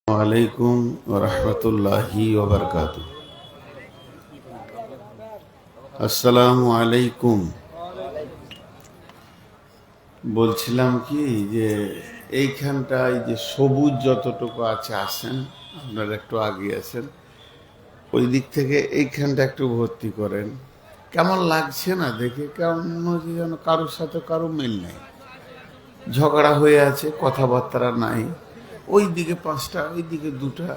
ওয়ালাইকুম ওরহমতুল্লাহি ওবরকাতু। আসসালামু আলাইকুম। বলছিলাম কি যে এইখানটায় যে সবুজ যতটুকু আছে আসেন, আপনারা একটু আগে আসেন, ওই দিক থেকে এইখানটা একটু ভর্তি করেন। কেমন লাগছে না দেখে, কেমন হচ্ছে যেন কারোর সাথে কারো মিল নেই, ঝগড়া হয়ে আছে, কথাবার্তা নাই। ওই দিকে 5টা, ওই দিকে 2টা।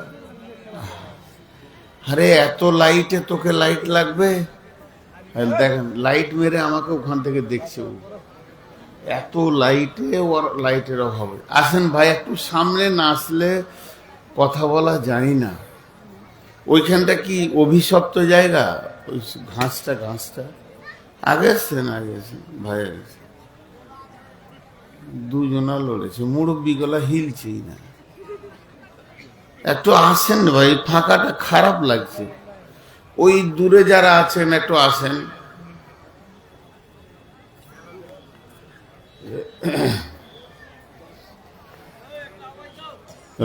আরে এত লাইটে তোকে লাইট লাগবে? দেখেন লাইট মেরে আমাকে ওখান থেকে দেখছে ও। এত লাইটে ওর লাইটের অভাবে। আসেন ভাই, একটু সামনে না আসলে কথা বলা জানি না। ওইখানটা কি অভিশপ্ত জায়গা? ওই ঘাসটা আগে আসছেন, ভাই আসছেন। দুজনা লড়েছে, মুরব্বী গলা হিলছেই না। একটু আসেন ভাই, ফাঁকাটা খারাপ লাগছে। ওই দূরে যারা আছেন একটু আসেন।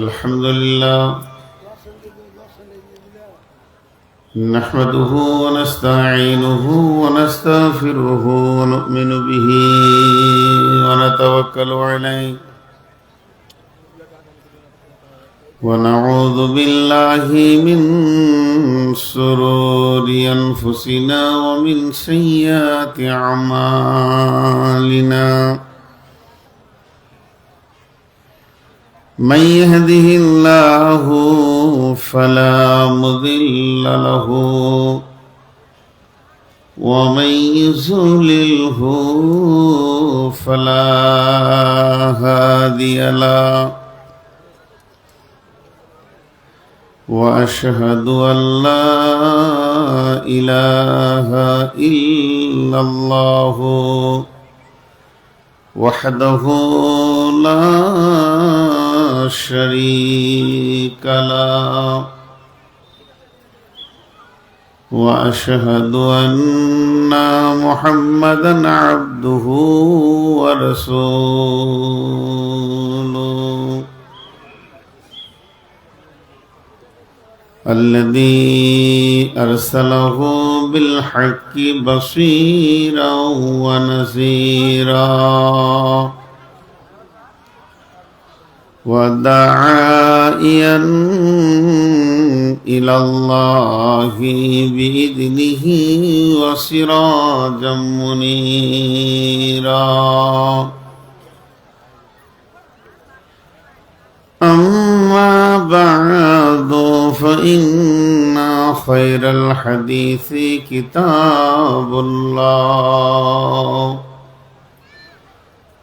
আলহামদুলিল্লাহ نحمده ونستعينه ونستغفره ونؤمن به ونتوكل عليه ونعوذ بالله من شرور أنفسنا ومن سيئات أعمالنا من يهده الله فلا مضل له ومن يضلله فلا هادي له وأشهد أن لا إله إلا الله وحده لا شريك له وأشهد أن محمدا عبده ورسوله الذي أرسله بالحق بصيرا ونذيرا وداعيا إلى الله بإذنه وسراجا منيرا أما بعد فإن خير الحديث كتاب الله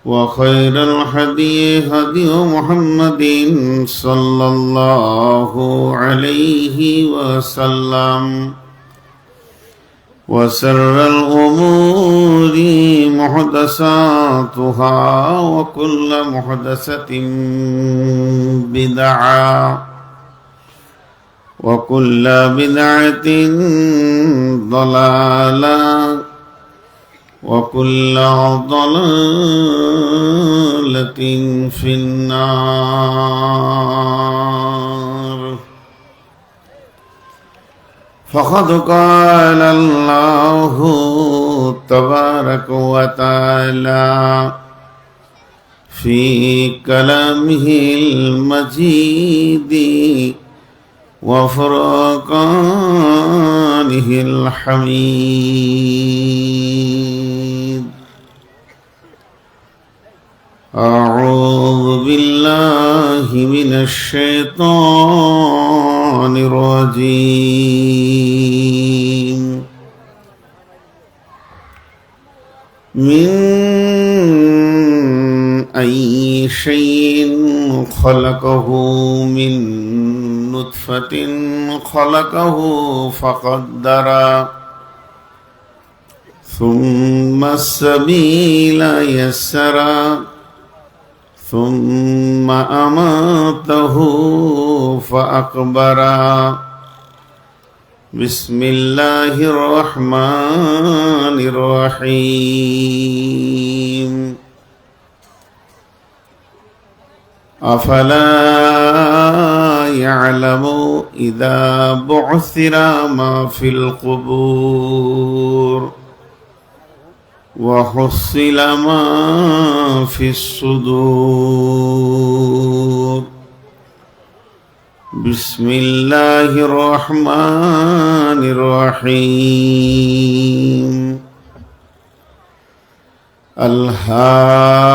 وخير الهدي هدي محمد صلى الله عليه وسلم وشر الأمور محدثاتها وكل محدثة بدعة وكل بدعة ضلالة وكل ضلالة في النار. فقد قال الله تبارك وتعالى في كلامه المجيد وفرقانه الحميد. أعوذ بالله من الشيطان الرجيم. من أي شيء خلقه من نطفة خلقه فقدره ثم السبيل يسره ثم أماته فأقبره. بسم الله الرحمن الرحيم. أفلا يعلموا إذا بعثر ما في القبور وحصل ما في الصدور بسم الله الرحمن الرحيم ألهاكم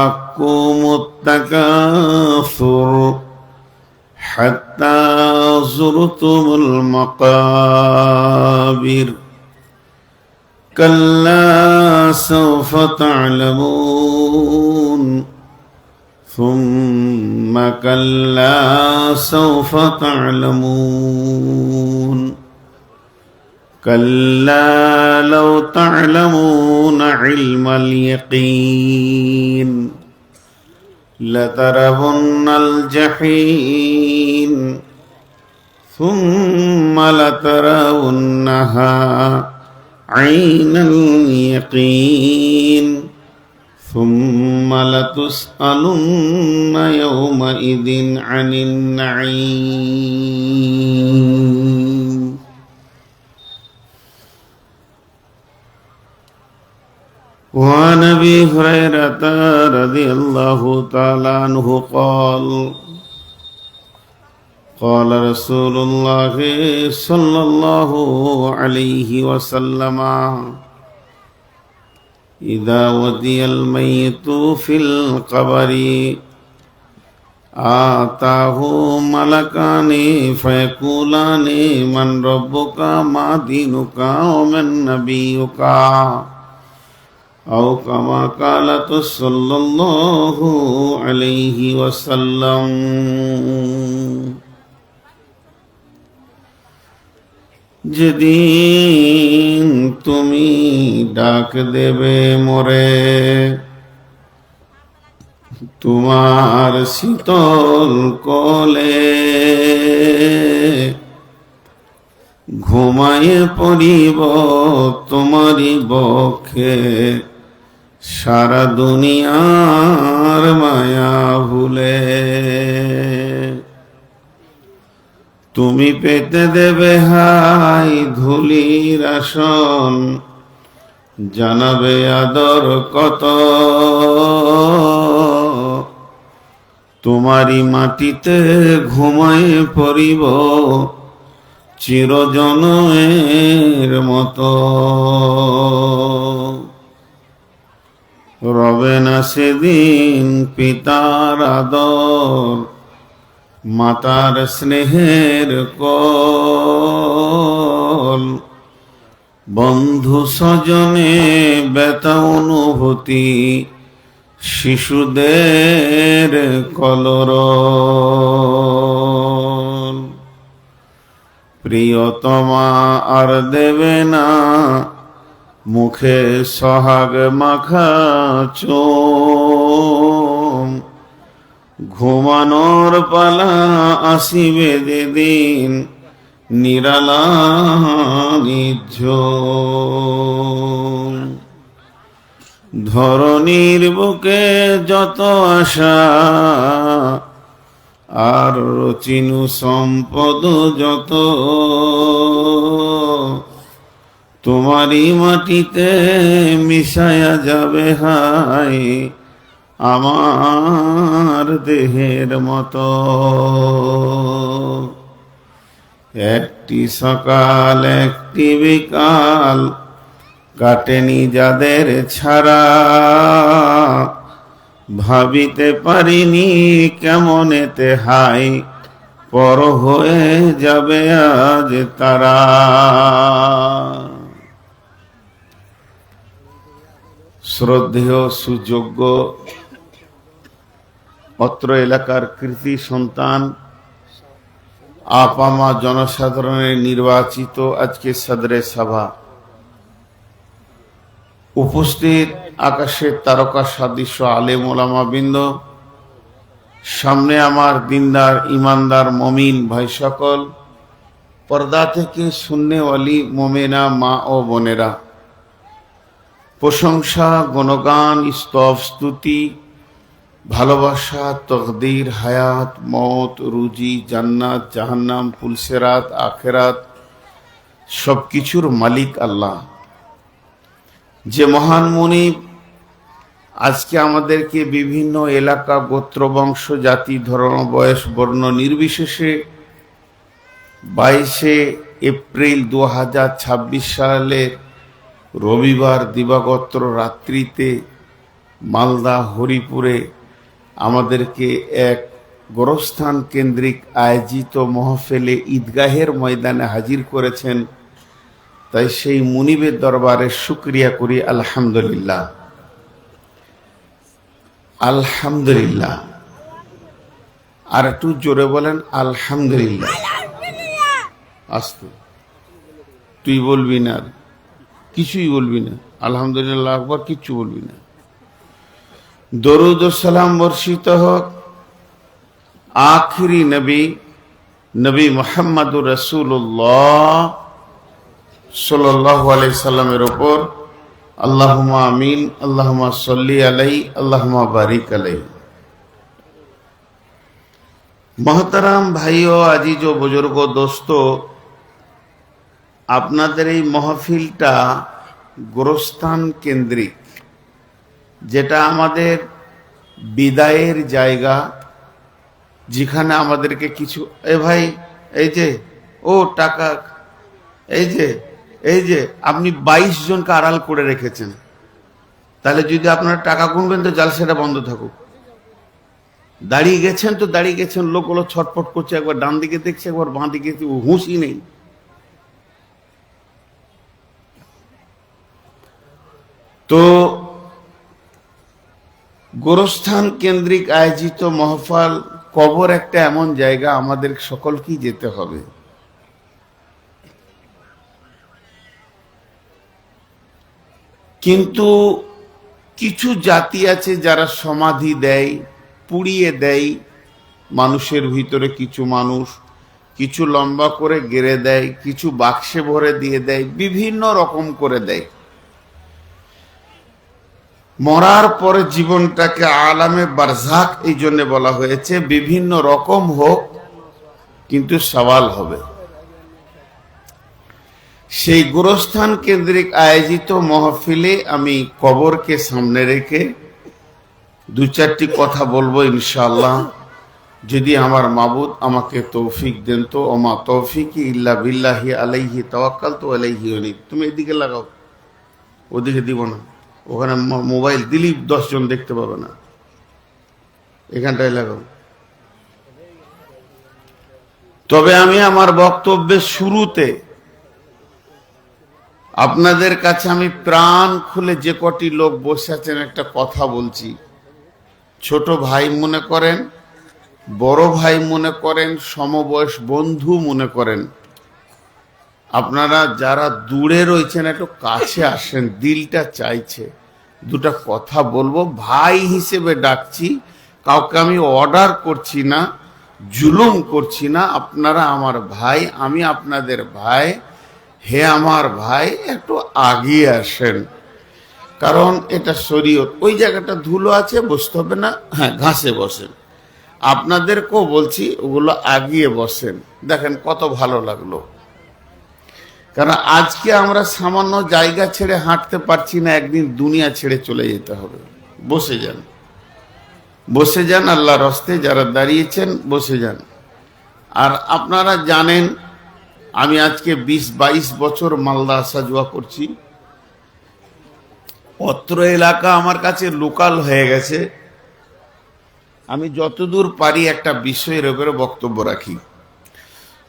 التكاثر حتى زرتم المقابر كلا سوف تعلمون ثم كلا سوف تعلمون كلا لو تعلمون علم اليقين لترون الجحيم ثم لترونها عين اليقين ثم لتسألن يومئذ عن النعيم وعن أبي هريرة رضي الله تعالى عنه قال قال رسول الله صلى الله عليه وسلم إذا ودي الميت في القبر آتاه ملكان فيقولان من ربك ما دينك ومن نبيك أو كما قال صلى الله عليه وسلم যেদিন তুমি ডাক দেবে মোরে তোমার শীতল কোলে ঘুমায়ে পড়িব তোমারই বক্ষে সারা দুনিয়ার মায়া ভুলে তুমি পেতে দেবে হাই ধুলির আসন জানাবে আদর কত তোমারই মাটিতে ঘুমায়ে পড়িব চিরজনমের মতো রবে না সেদিন পিতার আদর মাতার স্নেহের কল বন্ধু স্বজনে ব্যথা অনুভূতি শিশুদের কলরব প্রিয়তমা আর দেবে না মুখে সোহাগ মাখা চুম ঘুমানোর পালা আসিবে যেদিন নিরালা নিঝুম ধরণীর বুকে যত আশা আর রচিনু সম্পদ যত তোমারই মাটিতে মিশায়া যাবে হায় আমার দেহের মতো একটি সকাল একটি বিকাল কাটেনি যাদের ছাড়া ভাবিতে পারিনি কেমন এতে হাই পর হয়ে যাবে আজ তারা শ্রদ্ধেয় সুযোগ্য অত্র এলাকার কৃতি সন্তান আপামা জনসাধারণের নির্বাচিত আজকে সদরে সভা উপস্থিত আকাশের তারকা সাদৃশ্য আলেম ওলামা বৃন্দ সামনে আমার দিনদার ইমানদার মমিন ভাই সকল পর্দা থেকে সুন্নেওয়ালি মোমেনা মা ও বোনেরা প্রশংসা গুণগান স্তব স্তুতি ভালোবাসা, তকদির, হায়াত, মত, রুজি, জান্নাত, জাহান্নাম, পুলসেরাত, আখেরাত সবকিছুর মালিক আল্লাহ। যে মহান মুনিব আজকে আমাদেরকে বিভিন্ন এলাকা, গোত্র, বংশ, জাতি, ধর্ম, বয়স, বর্ণ নির্বিশেষে 22শে এপ্রিল 2026 সালের রবিবার দিবাগত রাত্রিতে মালদা হরিপুরে আমাদেরকে এক গোরস্থান কেন্দ্রিক আয়োজিত মহফিলে ঈদগাহের ময়দানে হাজির করেছেন। তাই সেই মুনিবের দরবারে শুকরিয়া করি আলহামদুলিল্লাহ, আলহামদুলিল্লাহ। আর একটু জোরে বলেন আলহামদুলিল্লাহ। আস্তে, তুই বলবি না, আর কিছুই বলবি না, আলহামদুলিল্লাহ আকবার কিচ্ছু বলবি না। দরুদ ও সালাম বর্ষিত হোক আখিরি নবী নবী মুহাম্মদুর রাসূলুল্লাহ সাল্লাল্লাহু আলাইহি সাল্লামের উপর। আল্লাহুম্মা আমিন, আল্লাহুম্মা সাল্লি আলাইহি, আল্লাহুম্মা বারিক আলাইহি। মহতারাম ভাইও, আজিজ ও বুজুর্গ, দোস্ত, আপনাদের এই মাহফিলটা গোরস্থান কেন্দ্রিক, যেটা আমাদের বিদায়ের জায়গা, যেখানে আমাদেরকে কিছু ভাই এই যে টাকা এই যে আপনি 22 জনকে আড়াল করে রেখেছেন, তাহলে যদি আপনারা টাকা গুনবেন তো জালসাটা বন্ধ থাকুক। দাঁড়িয়ে গেছেন তো দাঁড়িয়ে গেছেন, লোকগুলো ছটফট করছে, একবার ডান দিকে দেখছে, একবার বাঁ দিকে, হুঁশই নেই। তো গোরস্থান কেন্দ্রিক আয়োজিত মহফিল, কবর একটা এমন জায়গা, আমাদের সকলকেই যেতে হবে। কিন্তু কিছু জাতি আছে যারা সমাধি দেয়, পুড়িয়ে দেয় মানুষের ভিতরে, কিছু মানুষ কিছু লম্বা করে গেড়ে দেয়, কিছু বাক্সে ভরে দিয়ে দেয়, বিভিন্ন রকম করে দেয়। মরার পরে জীবনটাকে আলামে বারজাক এই জন্য বলা হয়েছে, বিভিন্ন রকম হোক কিন্তু সওয়াল হবে। সেই গোরস্থান কেন্দ্রিক আয়োজিত মহফিলে আমি কবরকে সামনে রেখে দু চারটি কথা বলবো ইনশাআল্লাহ, যদি আমার মাবুদ আমাকে তৌফিক দেন তো। ওমা তৌফিকি ইল্লা বিল্লাহি আলাইহি তাওয়াক্কালতু আলাইহি উনীব। তুমি এদিকে লাগাও, ওদিকে দিব না, ওখানে মোবাইল দিলেই 10 জন দেখতে পাবে না, এখানটায় লাগাও। তবে আমি আমার বক্তব্যের শুরুতে আপনাদের কাছে আমি প্রাণ খুলে, যে কটি লোক বসে আছেন, একটা কথা বলছি। ছোট ভাই মনে করেন, বড় ভাই মনে করেন, সমবয়স বন্ধু মনে করেন, আপনারা যারা দূরে রয়েছেন একটু কাছে আসেন, দিলটা চাইছে দুটা কথা বলবো। ভাই হিসেবে ডাকছি, কাউকে আমি অর্ডার করছি না, জুলুম করছি না। আপনারা আমার ভাই, আমি আপনাদের ভাই। হে আমার ভাই, একটু আগিয়ে আসেন, কারণ এটা শরীয়ত। ওই জায়গাটা ধুলো আছে, বসতে হবে না, হ্যাঁ ঘাসে বসেন। আপনাদেরকেও বলছি ওগুলো আগিয়ে বসেন। দেখেন কত ভালো লাগলো, কারণ আজকে আমরা সামান্য জায়গা ছেড়ে হাঁটতে পারছি না, একদিন দুনিয়া ছেড়ে চলে যেতে হবে। বসে যান, বসে যান, আল্লাহর হস্তে যারা দাঁড়িয়েছেন বসে যান। আর আপনারা জানেন আমি আজকে 20-22 বছর মালদা আসা যাওয়া করছি। অত্র এলাকা আমার কাছে লোকাল হয়ে গেছে। আমি যতদূর পারি একটা বিষয়ের উপরে বক্তব্য রাখি।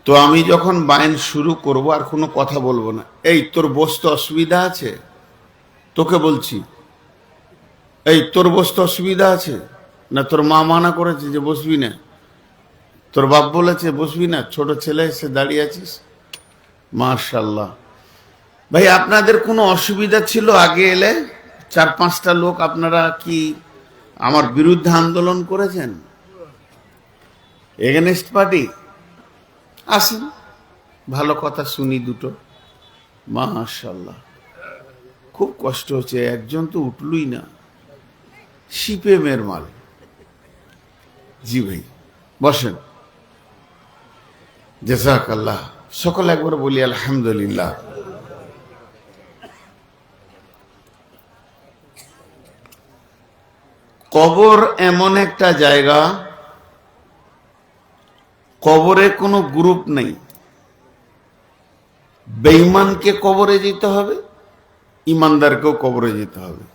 তো আমি যখন বায়ান শুরু করব আর কোনো কথা বলবো না। এই তোর বসতে অসুবিধা আছে? তোকে বলছি, এই তোর বসতে অসুবিধা আছে না? তোর মা মানা করেছে যে বসবি না? তোর বাপ বলেছে বসবি না? ছোট ছেলে এসে দাঁড়িয়ে আছিস, মাশাআল্লাহ। ভাই আপনাদের কোনো অসুবিধা ছিল আগে এলে? 4-5টা লোক আপনারা কি আমার বিরুদ্ধে আন্দোলন করেছেন? Against party? আসেন, ভালো কথা শুনি দুটো, মাশাআল্লাহ। খুব কষ্ট হচ্ছে, একজন তো উঠলই না, সিপিএমের মাল। জি ভাই, বসেন। জাযাকাল্লাহ। সকলে একবার বলি আলহামদুলিল্লাহ। কবর এমন একটা জায়গা, কবরে কোনো গ্রুপ নেই। বেঈমানকে কবরে যেতে হবে, ইমানদারকেও কবরে যেতে হবে।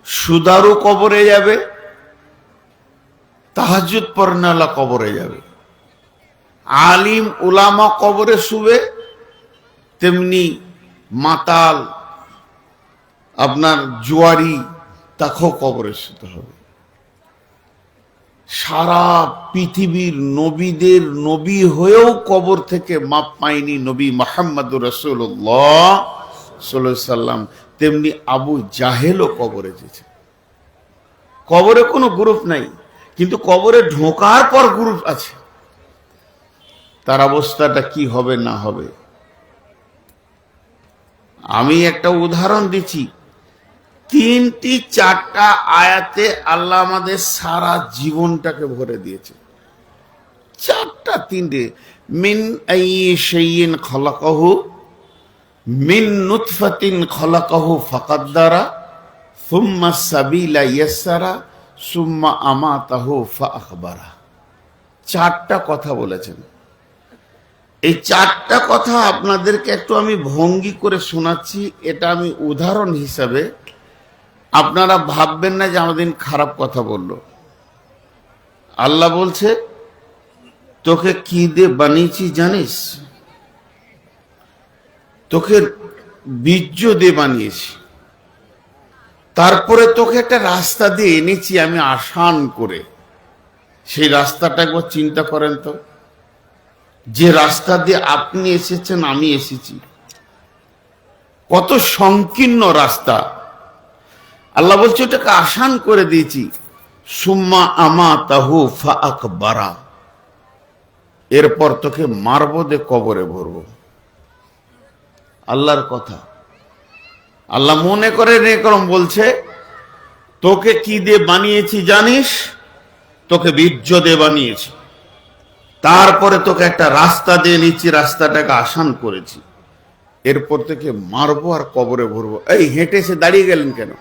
সুদারু কবরে যাবে, তাহাজ্জুদ পড়নেওয়ালা কবরে যাবে। আলিম উলামা কবরে শুবে, তেমনি মাতাল আপনার জুয়ারি তাকেও কবরে শুতে হবে। সারা পৃথিবীর নবীদের নবী হয়েও কবর থেকে মাপ পায়নি নবী মুহাম্মদুর রাসূলুল্লাহ সাল্লাল্লাহু আলাইহি সাল্লাম, তেমনি আবু জাহেলও কবরে যেছে। কবরে কোনো গ্রুপ নাই, কিন্তু কবরে ঢোকার পর গ্রুপ আছে। তার অবস্থাটা কি হবে না হবে, আমি একটা উদাহরণ দিচ্ছি। 3-4টা আয়াতে আল্লাহ আমাদের সারা জীবনটাকে ভরে দিয়েছে। 3টে মিন আইয়ি শাইইন খলাকাহু, মিন নুতফাতিন খলাকাহু ফাকাদ্দারা, সুম্মা সাবিলা ইয়াসসারা, সুম্মা আমাতাহু ফাআখবারা। 4টা কথা বলেছেন। এই 4টা কথা আপনাদেরকে একটু আমি ভঙ্গি করে শোনাচ্ছি, এটা আমি উদাহরণ হিসাবে। আপনারা ভাববেন না যে আমাদের খারাপ কথা বলল। আল্লাহ বলছে, তোকে কি দিয়ে বানিয়েছি জানিস? তোকে বীর্য দিয়ে বানিয়েছি, তারপরে তোকে একটা রাস্তা দিয়ে এনেছি আমি আসান করে। সেই রাস্তাটা একবার চিন্তা করেন তো, যে রাস্তা দিয়ে আপনি এসেছেন আমি এসেছি, কত সংকীর্ণ রাস্তা। আল্লাহ বলছে ওটাকে আসান করে দিয়েছি। সুম্মা আমাতাহু ফাআকবারা, এরপর তোকে মারবো, দে কবরে ভরবো। আল্লাহর কথা। আল্লাহ মনে করে এরকম বলছে, তোকে কি দিয়ে বানিয়েছি জানিস? তোকে বীর্য দিয়ে বানিয়েছি, তারপরে তোকে একটা রাস্তা দিয়ে নিচ্ছি, রাস্তাটাকে আসান করেছি, এরপর থেকে মারবো আর কবরে ভরবো। এই হেঁটে এসে দাঁড়িয়ে গেলেন কেন?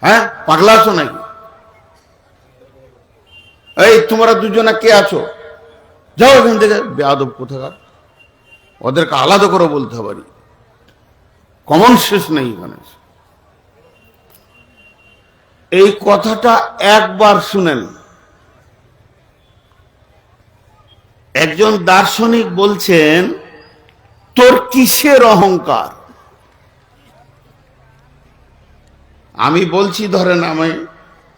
হ্যাঁ, পাগলা আছো নাকি? এই তোমরা দুজনা কে আছো? যাও এখান থেকে, বেয়াদব কোথাকার। ওদেরকে আলাদা করে বলতে পারি, কমন সেন্স নেই এখানে। এই কথাটা একবার শুনেন। একজন দার্শনিক বলছেন, তোর কিসের অহংকার? আমি বলছি, ধরেন আমি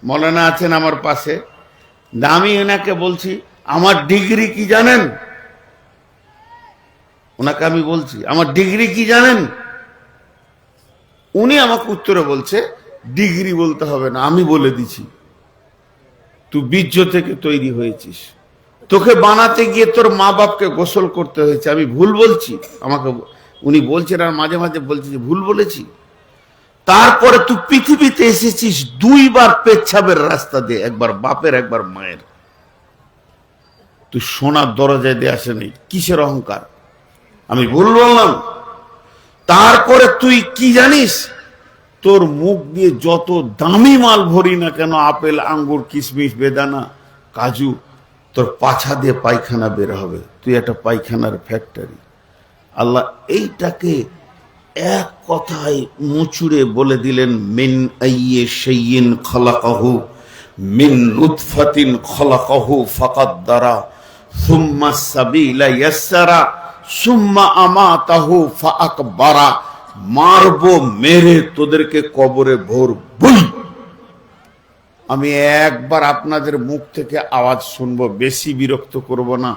মৌলানা আছেন আমার পাশে, আমি এনাকে বলছি আমার ডিগ্রি কি জানেন? ওনাকে আমি বলছি আমার ডিগ্রি কি জানেন? উনি আমাকে উত্তরে বলছে, ডিগ্রি বলতে হবে না, আমি বলে দিছি তুই বীর্য থেকে তৈরি হয়েছিস, তোকে বানাতে গিয়ে তোর মা বাপকে গোসল করতে হয়েছে। আমি ভুল বলছি? আমাকে উনি বলছেন, আর মাঝে মাঝে বলছে যে ভুল বলেছি। তারপরে তুই পৃথিবীতে এসেছিস 2বার পেচ্ছাবের রাস্তা দিয়ে, একবার বাপের একবার মায়ের। তুই সোনার দরজায় দিয়ে আসেনি, কিসের অহংকার? আমি ভুল বললাম? তারপরে তুই কি জানিস? তোর মুখ দিয়ে যত দামি মাল ভরি না কেন, আপেল আঙ্গুর কিশমিশ বেদানা কাজু, তোর পাছা দিয়ে পায়খানা বের হবে। তুই একটা পায়খানার ফ্যাক্টরি। আল্লাহ এইটাকে এক কথায় মুচুরে বলে দিলেন, মিন আইয়ি শাইইন খলাকাহু, মিন নুতফাতিন খলাকাহু ফাকাদ্দারা, সুম্মা সাবিলা ইয়াসসারা, সুম্মা আমাতাহু ফাআকবারা। মারবো, মেরে তোদেরকে কবরে ভরবই। আমি একবার আপনাদের মুখ থেকে আওয়াজ শুনবো, বেশি বিরক্ত করব না।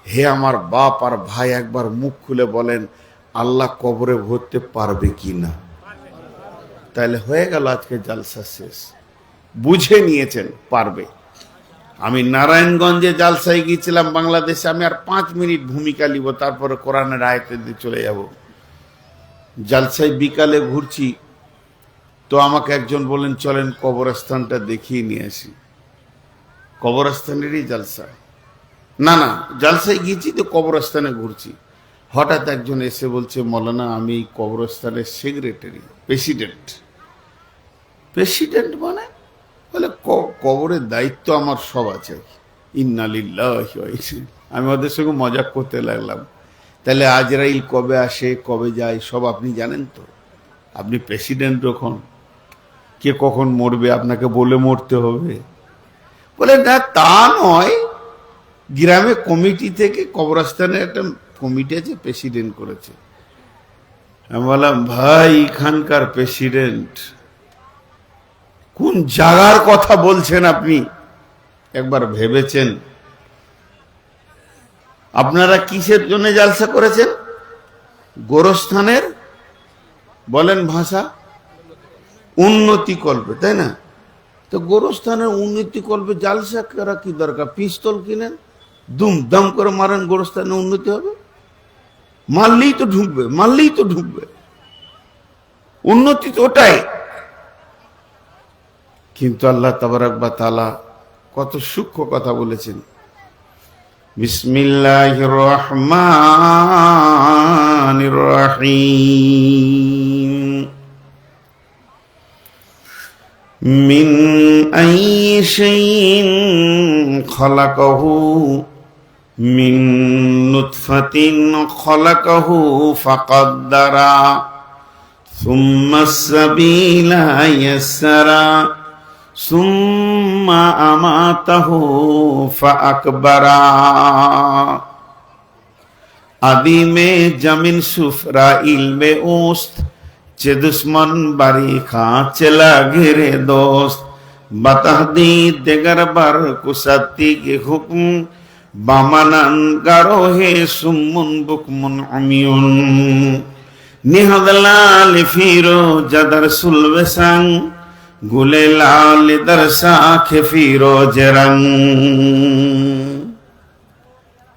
হে আমার বাপ আর ভাই, একবার মুখ খুলে বলেন, আল্লাহ কবরে ভরতে পারবে কি না? তাহলে হয়ে গেল, আজকে জালসা শেষ। বুঝে নিয়েছেন পারবে। আমি নারায়ণগঞ্জে জালসায় গিয়েছিলাম বাংলাদেশে, আমি আর 5 মিনিট ভূমিকা নিব, তারপরে কোরআনের আয়াতে দিয়ে চলে যাব। জালসায় বিকালে ঘুরছি, তো আমাকে একজন বলেন চলেন কবরস্থানটা দেখিয়ে নিয়ে আসি। কবরস্থানেরই জালসা। না না, জালসায় গিয়েছি তো কবরস্থানে ঘুরছি। হঠাৎ একজন এসে বলছে, মৌলানা আমি এই কবরস্থানের সেক্রেটারি, প্রেসিডেন্ট। প্রেসিডেন্ট মানে? বলে কবরের দায়িত্ব আমার সব আছে। ইন্না লিল্লাহি ওয়া ইন্না। আমি ওদের সঙ্গে মজাক করতে লাগলাম, তাহলে আজরাইল কবে আসে কবে যায় সব আপনি জানেন তো? আপনি প্রেসিডেন্ট যখন, কে কখন মরবে আপনাকে বলে মরতে হবে? বলে না তা নয়, গ্রামে কমিটি থেকে কবরস্থানে একটা কমিটি আছে, প্রেসিডেন্ট করেছে। আমি বললাম ভাই এখানকার প্রেসিডেন্ট কোন জায়গার কথা বলছেন আপনি? একবার ভেবেছেন? আপনারা কিসের জন্য জালসা করেছেন? গোরস্থানের বলেন ভাষা উন্নতি কল্পে, তাই না? তো গোরস্থানের উন্নতি কল্পে জালসা করা কি দরকার? পিস্তল কিনেন, দুম দম করে মারেন, গোরস্থানে উন্নতি হবে। মারলেই তো ঢুকবে, মারলেই তো ঢুকবে, উন্নতি তো ওটাই। কিন্তু আল্লাহ তাবারাক ওয়া তাআলা কত সূক্ষ্ম কথা বলেছেন। বিসমিল্লাহির রহমানির রহিম। মিন আইয়ি শাইইন খালাকাহু মিন নুতফাতিন খালাকাহু ফাকাদ্দারা সুম্মা সাবিলা ইয়াসসারা সুম্মা আমাতাহু ফাআকবারা। আদি মে জমিন সুফরা ইলমে ওস্ত চে দুশ্মন বারি খা চেলা ঘেরে দোস্ত বাতাহদি দেগার বার কুসাতি কে হুকুম বামানান গারো হে সুমুন বুকমুন উমিয়ুন নিহাদলাল ফিরো জাদার সুলবেসাং গুলে লাল দরসা খে ফিরো জেরাং।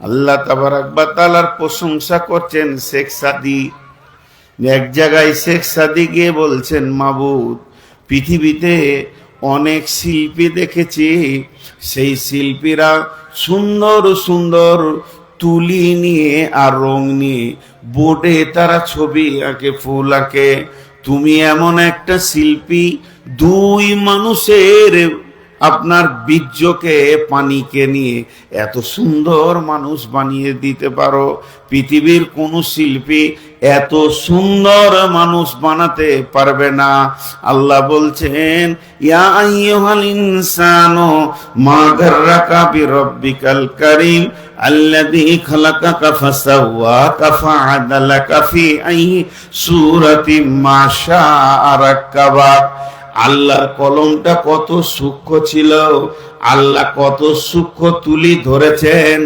আল্লাহ তাবারাক ওয়া তাআলার প্রশংসা করছেন শেখ সাদি। এক জায়গায় শেখ সাদি গিয়ে বলছেন, মাবুদ পৃথিবীতে অনেক শিল্পী দেখেছি, সেই শিল্পীরা সুন্দর সুন্দর তুলি নিয়ে আর রং নিয়ে বোর্ডে তারা ছবি আঁকে, ফুল আঁকে। তুমি এমন একটা শিল্পী, দুই মানুষের আপনার বীর্যকে পানিকে নিয়ে এত সুন্দর মানুষ বানিয়ে দিতে পারো। পৃথিবীর কোন শিল্পী এত সুন্দর মানুষ বানাতে পারবে না। আল্লাহ বলছেন, ইয়া আইয়ুহাল ইনসানু মা গাররাকা বিরাব্বিকাল কারীম আল্লাযী খালাকাকা ফাসাওয়াকা ফাআদালাকা ফি আইয়ি সূরাতিন মা শাআ রাক্কাবাক। আল্লাহর কলমটা কত সূক্ষ্ম ছিল, আল্লাহ কত সূক্ষ্ম তুলি ধরেছেন,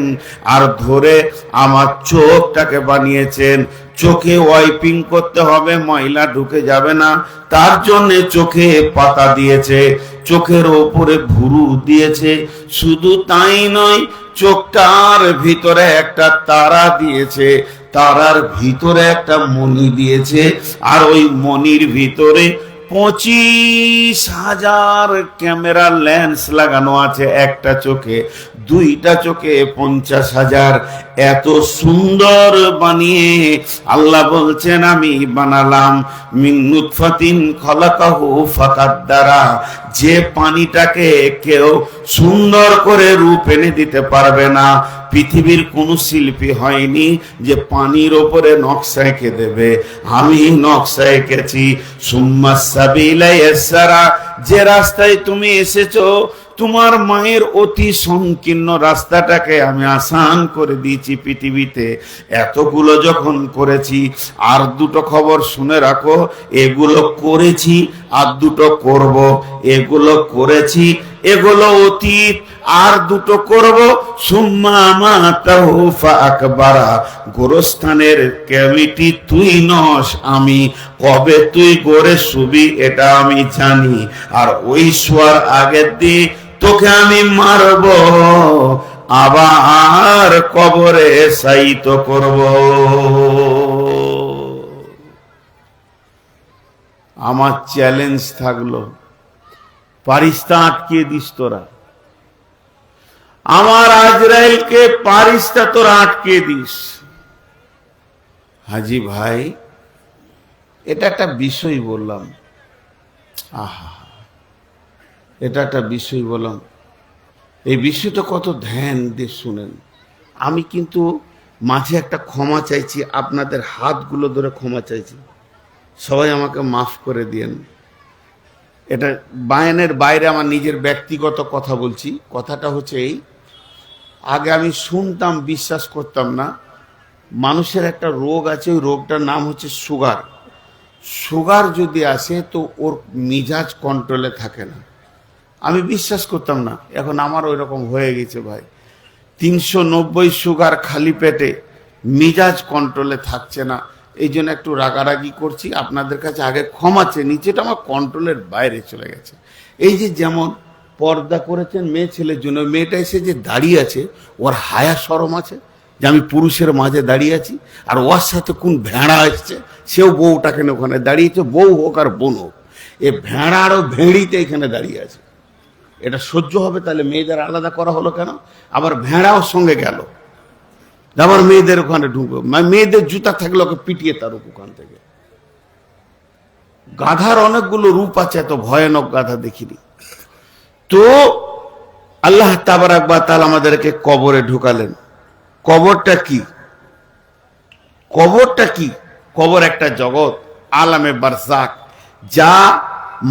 আর ধরে আমার চোখটাকে বানিয়েছেন। চোখে ওয়াইপিং করতে হবে, ময়লা ঢুকে যাবে না, তার জন্য চোখে পাতা দিয়েছে, চোখের ওপরে ভুরু দিয়েছে। শুধু তাই নয়, চোখটার ভিতরে একটা তারা দিয়েছে, তারার ভিতরে একটা মণি দিয়েছে, আর ওই মণির ভিতরে 25,000 ক্যামেরা লেন্স লাগানো আছে একটা চোখে, দুইটা চোখে 50,000। এত সুন্দর বানিয়ে আল্লাহ বলছেন আমি বানালাম। মিন নুতফাতিন খালাকাহু ফাকাদ্দারা। যে পানিটাকে কেউ সুন্দর করে রূপ এনে দিতে পারবে না, পৃথিবীর কোন শিল্পী হয়নি যে পানির ওপরে নকশা এঁকে দেবে। আমি নকশা এঁকেছি। সুম্মা সাবিলা ইয়াসসারা। যে রাস্তায় তুমি এসেছো, তোমার মায়ের অতি সংকীর্ণ রাস্তাটাকে আমি আসান করে দিয়েছি পৃথিবীতে। এতগুলো যখন করেছি, আর দুটো খবর শুনে রাখো, এগুলো করেছি আর দুটো করব। এগুলো করেছি, এগুলো অতীত, আর দুটো করব। সুম্মা আমাতাহু ফাআকবারা। গোরস্থানের কমিটি তুই নস, আমি। কবে তুই গড়ে শুবি এটা আমি জানি, আর ওই শোয়ার আগের দিন তোকে আমি মারব, আবার কবরে শায়িত করব। আমার চ্যালেঞ্জ থাকলো, পারিস তা আটকে দিস তোরা। আমার আজরাইলকে পারিসটা তোর আটকে দিস। হাজি ভাই, এটা একটা বিষয় বললাম, আহা, এটা একটা বিষয় বললাম, এই বিষয়টা কত ধ্যান দিয়ে শুনেন। আমি কিন্তু মাঝে একটা ক্ষমা চাইছি, আপনাদের হাতগুলো ধরে ক্ষমা চাইছি, সবাই আমাকে মাফ করে দিয়েন। এটা বায়ানের বাইরে আমার নিজের ব্যক্তিগত কথা বলছি। কথাটা হচ্ছে এই, আগে আমি শুনতাম, বিশ্বাস করতাম না। মানুষের একটা রোগ আছে, ওই রোগটার নাম হচ্ছে সুগার। সুগার যদি আসে তো ওর মিজাজ কন্ট্রোলে থাকে না। আমি বিশ্বাস করতাম না, এখন আমার ওই রকম হয়ে গেছে ভাই। 390 সুগার খালি পেটে, মিজাজ কন্ট্রোলে থাকছে না। এই জন্য একটু রাগারাগি করছি, আপনাদের কাছে আগে ক্ষমা চেয়ে নিচ্ছি, এটা আমার কন্ট্রোলের বাইরে চলে গেছে। এই যে যেমন পর্দা করেছেন মেয়ে ছেলের জন্য, মেয়েটা এসে যে দাঁড়িয়ে আছে, ওর হায়া শরম আছে যে আমি পুরুষের মাঝে দাঁড়িয়ে আছি, আর ওর সাথে কোন ভেড়া এসছে, সেও বউটাকে ওখানে দাঁড়িয়েছে, বউ হোক আর বোন হোক, এ ভেড়া আরও ভেড়িতে এখানে দাঁড়িয়ে আছে। এটা সহ্য হবে? তাহলে মেয়েদের আলাদা করা হলো কেন? আবার ভেড়াও সঙ্গে গেল, আবার মেয়েদের ওখানে ঢুকো, মেয়েদের জুতা থাকলে ওকে পিটিয়ে তারুক ওখান থেকে। গাধার অনেকগুলো রূপ আছে, এত ভয়ানক গাধা দেখিনি। তো আল্লাহ তাবারাক ওয়া তাআলা আমাদেরকে কবরে ঢুকালেন। কবরটা কি? কবরটা কি? কবর একটা জগৎ, আলামে বারজাক, যা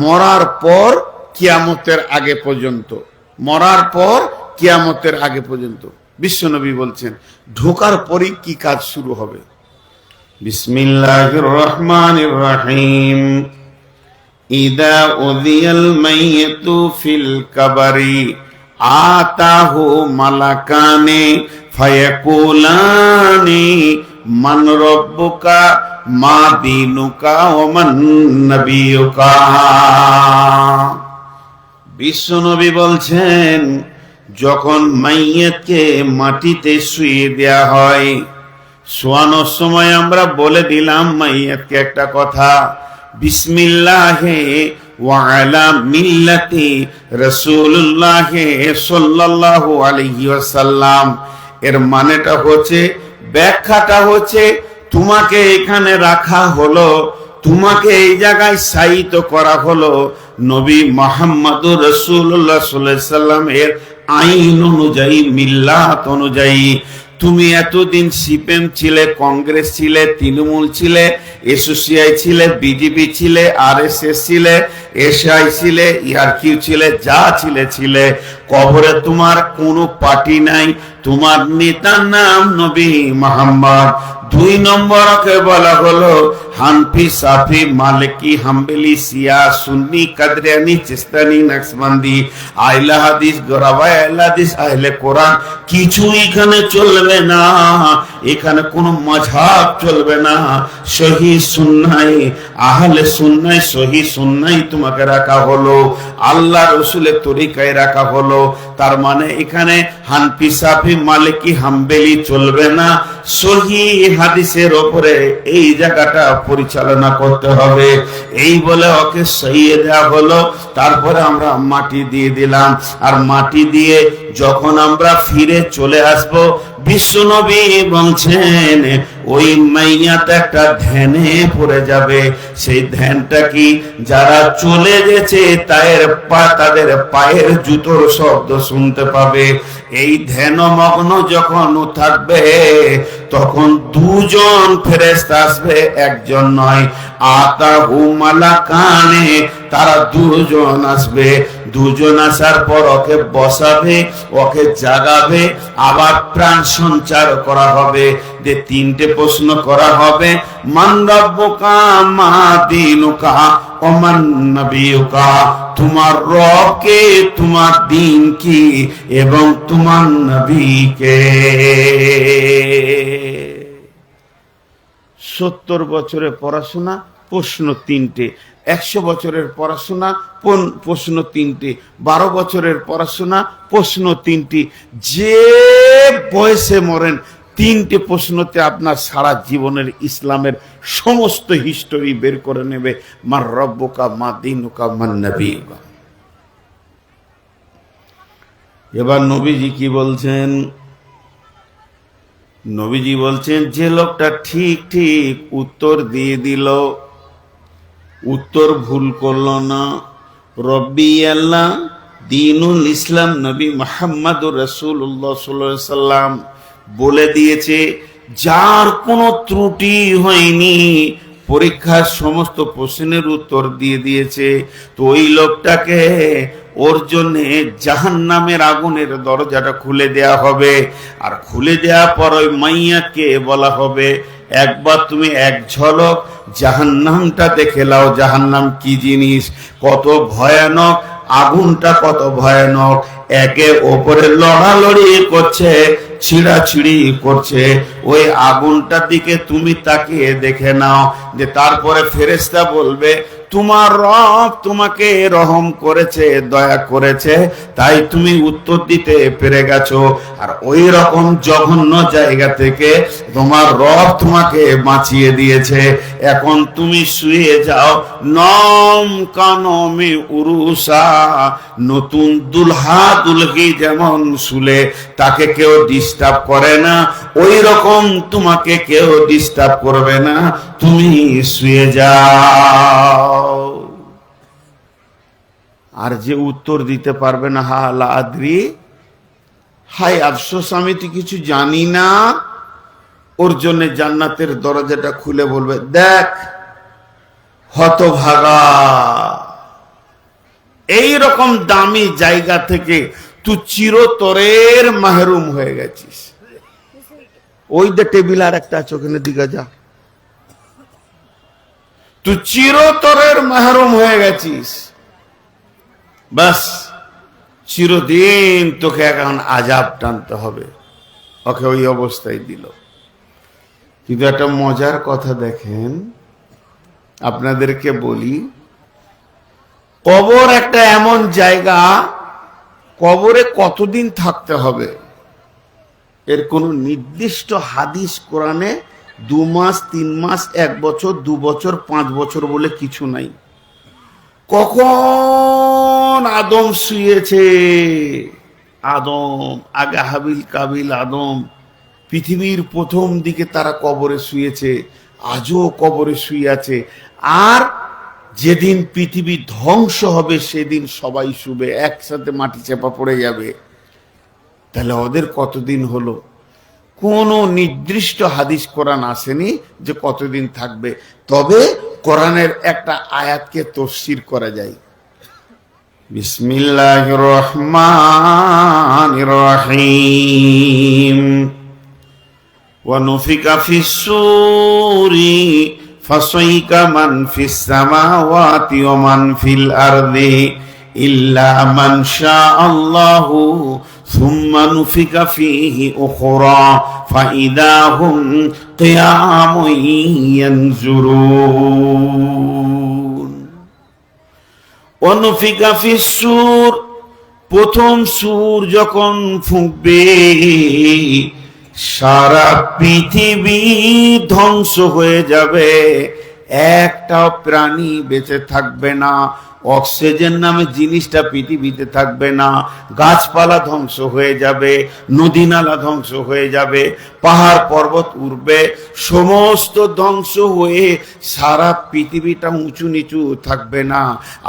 মরার পর কিয়ামতের আগে পর্যন্ত, মরার পর কিয়ামতের আগে পর্যন্ত। বিশ্বনবী বলছেন ঢোকার পরই কি কাজ শুরু হবে। বিসমিল্লাহির রহমানির রহিম। ইদা উযিয়াল মাইয়িতু ফিল কবরি আতাহু মালাকানি ফায়াকুলানি মান রাব্বুকা মা দীনুকা ওয়া মান নাবিয়ুকা। বিশ্বনবী বলছেন যখন মাইয়িতকে মাটিতে শুইয়ে দেয়া হয়, শোয়ানোর সময় আমরা বলে দিলাম মাইয়িতকে একটা কথা, বিসমিল্লাহি ওয়া আলা মিল্লাতি রাসূলুল্লাহ সাল্লাল্লাহু আলাইহি ওয়াসাল্লাম। এর মানেটা হচ্ছে, ব্যাখ্যাটা হচ্ছে, তোমাকে এখানে রাখা হলো, তোমাকে এই জায়গায় শায়িত করা হলো নবী মুহাম্মদুর রাসূলুল্লাহ সাল্লাল্লাহু আলাইহি ওয়াসাল্লামের আইন অনুযায়ী, মিল্লাত অনুযায়ী। তুমি এতদিন সিপিএম ছিলে, কংগ্রেস ছিলে, তৃণমূল ছিলে, এসোসিয়াই ছিলে, বিজেপি ছিলে, আরএসএস ছিলে, এসআই ছিলে, ইআরকিউ ছিলে, যা ছিলে। কবরে তোমার কোনো পার্টি নাই, তোমার নেতার নাম নবী মুহাম্মদ। 2 নম্বরকে বলা হলো হানফি, সাফি, মালিকি, হাম্বলি, শিয়া, সুন্নি, কাদরিয়ানি, চিস্তানি, নকশবন্দি, আহলে হাদিস, গোরাবায়ে আহলে হাদিস, আহলে কোরআন, কিছু এখানে চলবে না। এখানে কোনো মাযহাব চলবে না। সহি সুন্নাহ, আহলে সুন্নাহ, সহি সুন্নাহ তোমাকে রাখা হলো, আল্লাহ রাসূলের তরিকায় রাখা হলো। তার মানে এখানে হানফি, সাফি, মালিকি, হাম্বলি চলবে না, সহি হাদিসের উপরে এই জায়গাটা পরিচালনা করতে হবে। এই বলে ওকে সইয়ে দেওয়া হলো। তারপরে আমরা মাটি দিয়ে দিলাম, আর মাটি দিয়ে যখন আমরা ফিরে চলে আসব, বিশ্বনবী বলছেন ওই মাইয়াত একটা ধ্যানে পড়ে যাবে। সেই ধ্যানটা কি? যারা চলে গেছে তাদের পায়ের জুতোর শব্দ শুনতে পাবে। এই ধ্যানমগ্ন যখন থাকবে, তখন 2 জন ফেরেশতা আসবে, একজন নয়। আতাহু মালাকানে, তারা 2 জন আসবে। 2 জন আসার পর ওকে বসাবে, ওকে জাগাবে, আবার প্রাণ সঞ্চার করা হবে। যে 3টে প্রশ্ন করা হবে, মান রাব্বুকা মা দীনুকা ওয়া মান নাবিয়ুকা। তোমার রব কে, তোমার দ্বীন কি, এবং তোমার নবী কে। 70 বছরের পড়াশোনা, প্রশ্ন 3টে। 100 বছরের পড়াশোনা, প্রশ্ন 3টে। 12 বছরের পড়াশোনা, প্রশ্ন 3টি। যে বয়সে মরেন, 3টে প্রশ্নতে আপনার সারা জীবনের ইসলামের সমস্ত হিস্টোরি বের করে নেবে। মান রব্বুকা মা দীনুকা মান নবিয়ুকা। এবার নবীজি কি বলছেন? নবীজি বলছেন, যে লোকটা ঠিক ঠিক উত্তর দিয়ে দিল, উত্তর ভুল করল না, রব্বি আল্লাহ দীনুল ইসলাম নবী মুহাম্মদুর রাসূলুল্লাহ সাল্লাল্লাহু আলাইহি সাল্লাম বলে দিয়েছে, যার কোনো ত্রুটি হয়নি, পরীক্ষার সমস্ত প্রশ্নের উত্তর দিয়ে দিয়েছে, তো ওই লোকটাকে ওর জন্য জাহান্নামের আগুনের দরজাটা খুলে দেয়া হবে। আর খুলে দেওয়ার পর ওই মাইয়াকে বলা হবে, একবার তুমি এক ঝলক জাহান্নামটা দেখে নাও, জাহান্নাম কি জিনিস, কত ভয়ানক, আগুনটা কত ভয়ানক, একে ওপরে লড়ালড়ি করছে, ছিঁড়াছিঁড়ি করছে, ওই আগুনটার দিকে তুমি তাকিয়ে দেখে নাও। যে তারপরে ফেরেশতা বলবে, তোমার রব তোমাকে রহম করেছে, দয়া করেছে, তাই তুমি উত্তর দিতে পেরে গেছো। আর ওই রকম জঘন্য জায়গা থেকে তোমার রব তোমাকে বাঁচিয়ে দিয়েছে। এখন তুমি শুয়ে যাও, নম কানমে উরুসা, নতুন দুলহা দুলহি যেমন শুলে তাকে কেউ ডিস্টার্ব করে না, ওই রকম তোমাকে কেউ ডিস্টার্ব করবে না, তুমি শুয়ে যাও। আর যে উত্তর দিতে পারবে না, হা লা আদ্রি, হাই আফসোস আমি তো কিছু জানি না, ওর জন্য জান্নাতের দরজাটা খুলে বলবে, দেখ হতভাগা, এই রকম দামি জায়গা থেকে তুই চিরতরের মাহরুম হয়ে গেছিস। ওই যে টেবিল আর একটা আছে, ওখানে দিকে যা, তুই চিরতরের মাহরুম হয়ে গেছিস, বাস চিরদিন তোকে এখন আযাব টানতে হবে। ওকে ওই অবস্থায় দিল। কিন্তু একটা মজার কথা দেখেন, আপনাদেরকে বলি, কবর একটা এমন জায়গা, কবরে কতদিন থাকতে হবে এর কোনো নির্দিষ্ট হাদিস কোরআনে 2 মাস 3 মাস 1 বছর 2 বছর 5 বছর বলে কিছু নাই। কখন আদম শুয়েছে, আদম আগে হাবিল কাবিল আদম, পৃথিবীর প্রথম দিকে তারা কবরে শুয়েছে, আজও কবরে শুয়ে আছে। আর যেদিন পৃথিবী ধ্বংস হবে সেদিন সবাই শুবে, একসাথে মাটি চাপা পড়ে যাবে। তাহলে ওদের কতদিন হলো? কোনো নির্দিষ্ট হাদিস কোরআন আসেনি যে কতদিন থাকবে। তবে কোরআনের একটা আয়াতকে তাফসীর করা যায়। বিসমিল্লাহির রহমানির রহিম। ওয়া নুফিকা ফিস সূরি ফাসাইকা মান ফিস সামাওয়াতি ওয়া মান ফিল আরদি ইল্লা মান শাআল্লাহু সুম্মা নুফিকা ফীহি উখরা ফাইদা হুম কিয়ামুন ইয়ানজুরুন। ওয়া নুফিকা ফিস সূর, প্রথম সূর যখন ফুঁকবে, সারা পৃথিবী ধ্বংস হয়ে যাবে, একটাও প্রাণী বেঁচে থাকবে না, অক্সিজেন নামে জিনিসটা পৃথিবীতে থাকবে না, গাছপালা ধ্বংস হয়ে যাবে, নদী নালা ধ্বংস হয়ে যাবে, পাহাড় পর্বত উঠবে, সমস্ত ধ্বংস হয়ে সারা পৃথিবীটা উঁচু নিচু থাকবে না।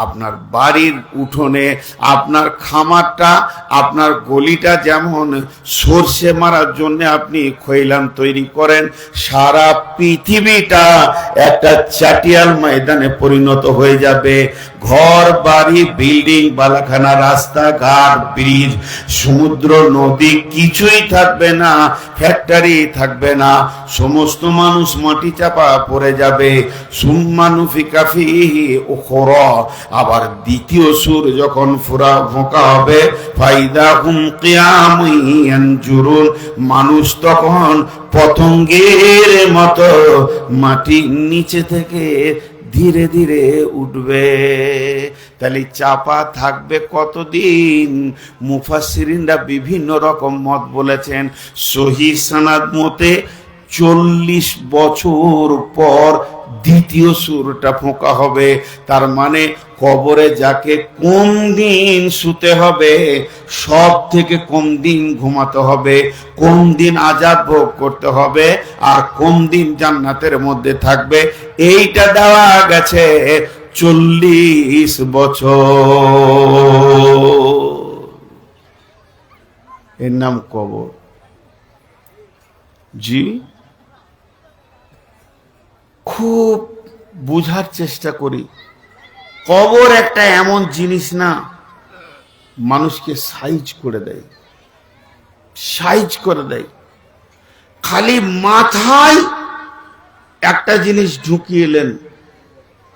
আপনার বাড়ির উঠোনে আপনার খামারটা, আপনার গলিটা যেমন সর্ষে মারার জন্য আপনি খৈলান তৈরি করেন, সারা পৃথিবীটা একটা চাটিয়াল ময়দানে পরিণত হয়ে যাবে। ঘর বাড়ি বিল্ডিং বালাখানা রাস্তাঘাট ব্রিজ সমুদ্র নদী কিছুই থাকবে না, ফ্যাক্টরি থাকবে না, সমস্ত মানুষ মাটি চাপা পড়ে যাবে। সুম্মা নুফিকা ফীহি উখরা, আবার দ্বিতীয় সুর যখন ফুরা ফোঁকা হবে, ফাইদা হুম কিয়ামুন ইয়ানজুরুন, মানুষ তখন পতঙ্গের মতো মাটির নিচে থেকে ধীরে ধীরে উঠবে। তাহলে চাপা থাকবে কতদিন? মুফাসসিরিনরা বিভিন্ন রকম মত বলেছেন। সহিহ সানাদ মতে 40 বছর পর দ্বিতীয় সূরটা ফোঁকা হবে। তার মানে কবরে যাকে কম দিন শুতে হবে, সব থেকে কম দিন ঘুমাতে হবে, কম দিন আযাব ভোগ করতে হবে, আর কম দিন জান্নাতের মধ্যে থাকবে, এইটা দেওয়া গেছে 40 বছর। এর নাম কবর। জি, খুব বুঝার চেষ্টা করি। কবর একটা এমন জিনিস না, মানুষকে সাইজ করে দেয়, সাইজ করে দেয়। খালি মাথায় একটা জিনিস ঢুকিয়েলেন,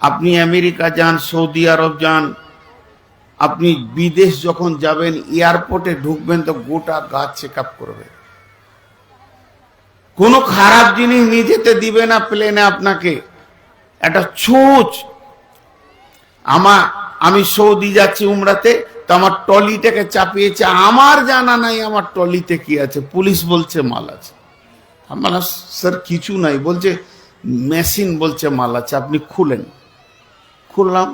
আপনি আমেরিকা যান, সৌদি আরব যান, আপনি বিদেশ যখন যাবেন, এয়ারপোর্টে ঢুকবেন তো গোটা গাছ চেক আপ করবে। কোনো খারাপ জিনিস নিয়ে যেতে দিবে না প্লেনে আপনাকে। একটা ছুঁচ, আমি সৌদি যাচ্ছি উমরাতে, তো আমার ট্রলিটাকে চাপিয়েছে, আমার জানা নাই আমার ট্রলিতে কি আছে, পুলিশ বলছে মাল আছে। আমার স্যার কিছু নাই, বলছে মেশিন বলছে মাল আছে, আপনি খুলেন। খুললাম,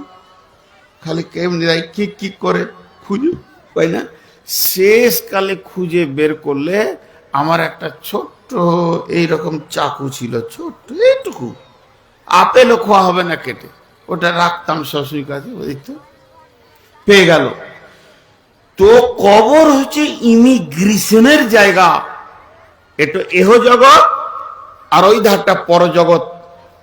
খালি কেমনি কিক কিক করে খুঁজে পাই না, শেষকালে খুঁজে বের করলে আমার একটা ছোট্ট এইরকম চাকু ছিল, ছোট্ট এইটুকু, আপেলও খোয়া হবে না কেটে, ওটা রাখতাম শ্বশুর কাছে, দেখতো পেয়ে গেল। তো কবর হচ্ছে ইমিগ্রেশনের জায়গা। এটা এহ জগৎ আর ওই ধারটা পরজগৎ,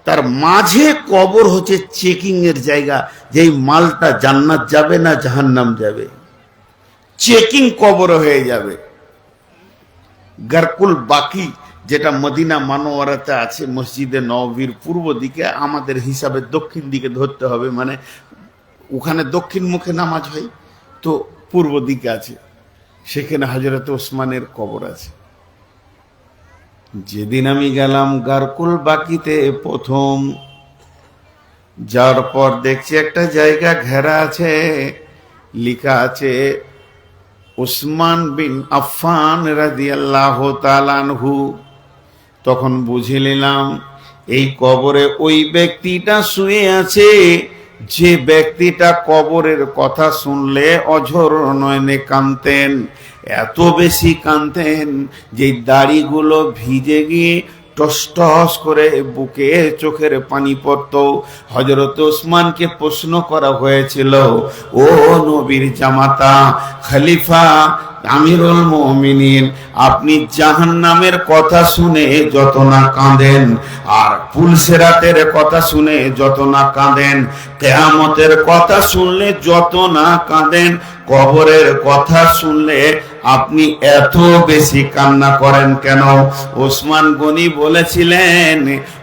তার মাঝে কবর হচ্ছে চেকিং এর জায়গা, যেই মালটা জান্নাত যাবে না জাহান্নাম যাবে, চেকিং কবর হয়ে যাবে। গারকুল বাকি, যেটা মদিনা মানোয়ারাতে আছে, মসজিদে নববীর পূর্ব দিকে, আমাদের হিসাবে দক্ষিণ দিকে ধরতে হবে, মানে ওখানে দক্ষিণ মুখে নামাজ হয়, তো পূর্ব দিকে আছে, সেখানে হযরত ওসমানের কবর আছে। যেদিন আমি গেলাম গারকুল বাকিতে প্রথম, যাওয়ার পর দেখছি একটা জায়গা ঘেরা আছে, লেখা আছে উসমান বিন আফফান রাদিয়াল্লাহু তাআলা আনহু। তখন বুঝে নিলাম এই কবরে ওই ব্যক্তিটা শুয়ে আছে, যে ব্যক্তিটা কবরের কথা শুনলে অঝর নয়নে কাঁদতেন, এত বেশি কাঁদতেন যে দাড়িগুলো ভিজে গিয়ে টস টস করে বুকে চোখের পানি পড়ত। হযরত ওসমানকে প্রশ্ন করা হয়েছিল, ও নবীর জামাতা, খলিফা, আমিরুল মুমিনিন, আপনি জাহান্নামের কথা শুনে যত না কাঁদেন, আর পুলসেরাতের কথা শুনে যত না কাঁদেন, কিয়ামতের কথা শুনলে যত না কাঁদেন, কবরের কথা শুনলে আপনি এত বেশি কান্না করেন কেন? ওসমান গনি বলেছিলেন,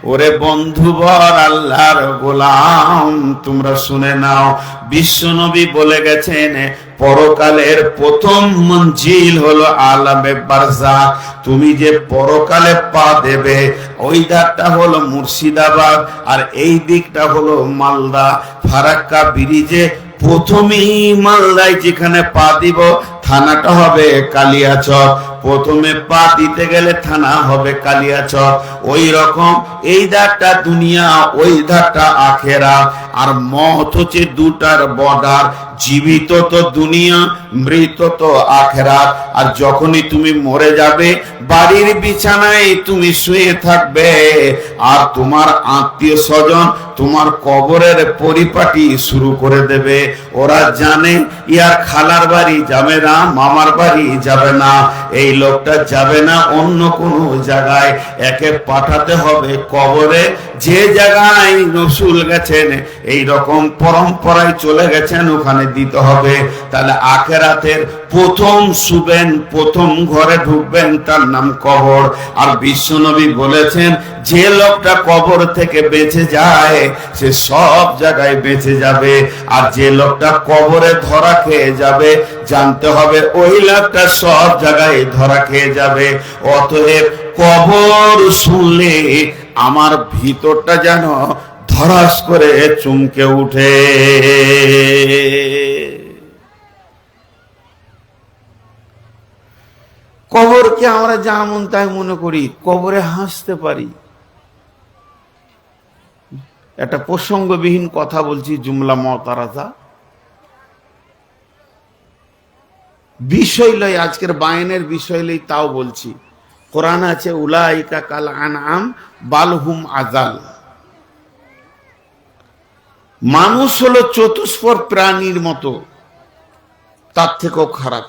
ওরে বন্ধুবর, আল্লাহর গোলাম, তোমরা শুনে নাও, বিশ্বনবী বলে গেছেন পরকালের প্রথম মঞ্জিল হলো আলামে বারজাখ। তুমি যে পরকালে পা দেবে, ওই ধারটা হলো মুর্শিদাবাদ আর এই দিকটা হলো মালদা। ফারাক্কা ব্রিজে প্রথমেই মালদায় যেখানে পা দিব, থানাটা হবে কালিয়াচক। প্রথমে পা দিতে গেলে থানা হবে কালিয়াচক। ওই রকম এই ধারটা দুনিয়া, ওই ধারটা আখেরা। আর মত হচ্ছে দুটার বর্ডার, জীবিত তো দুনিয়া, মৃত তো আখেরাত। আর যখনই তুমি মরে যাবে, বাড়ির বিছানায় তুমি শুয়ে থাকবে, আর তোমার আত্মীয় স্বজন তোমার কবরের পরিপাটি শুরু করে দেবে। ওরা জানে ইয়ার খালার বাড়ি যাবে না, মামার বাড়ি যাবে না, এই লোকটা যাবে না অন্য কোনো জায়গায়, একে পাঠাতে হবে কবরে, যে জায়গায় রসুল গেছেন, এই রকম পরম্পরায় চলে গেছেন, ওখানে দিতে হবে। তাহলে আখেরাতের প্রথম শুবেন, প্রথম ঘরে ঢুকবেন, তার নাম কবর। আর বিশ্বনবী বলেছেন, যে লোকটা কবর থেকে বেঁচে যায় সে সব জায়গায় বেঁচে যাবে, আর যে লোকটা কবরে ধরা খেয়ে যাবে, জানতে হবে ওই লোকটা সব জায়গায় ধরা খেয়ে যাবে। অতএব কবর শুনলে আমার ভিতরটা যেন ধরাস করে চমকে উঠে। কবরকে আমরা যেমন তাই মনে করি, কবরে হাসতে পারি, একটা প্রসঙ্গবিহীন কথা বলছি, জুমলা মুতারাজা, বিষয় লই, আজকের বায়ানের বিষয় লই, তাও বলছি। কোরআন আছে উলাইকা কাল আনআম বালহুম আযাল। মানুষ হলো চতুষ্পদ প্রাণীর মতো, তার থেকেও খারাপ।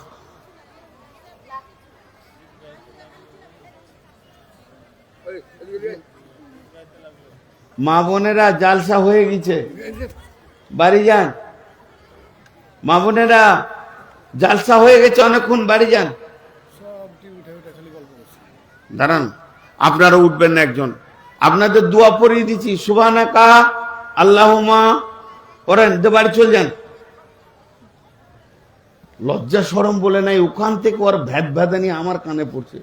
মা বোনেরা জালসা হয়ে গেছে, বাড়ি যান। মা বোনেরা জালসা হয়ে গেছে, অনেকক্ষণ বাড়ি যান। দাঁড়ান, আপনারা উঠবেন না একজন, আপনাদের দোয়া পড়িয়ে দিচ্ছি, সুবহানাকা আল্লাহুম্মা পড়েন, বাড়ি চল যান। লজ্জা শরম বলে নাই, ওখান থেকে ওর ভ্যাদ ভ্যাদানি আমার কানে পড়ছে।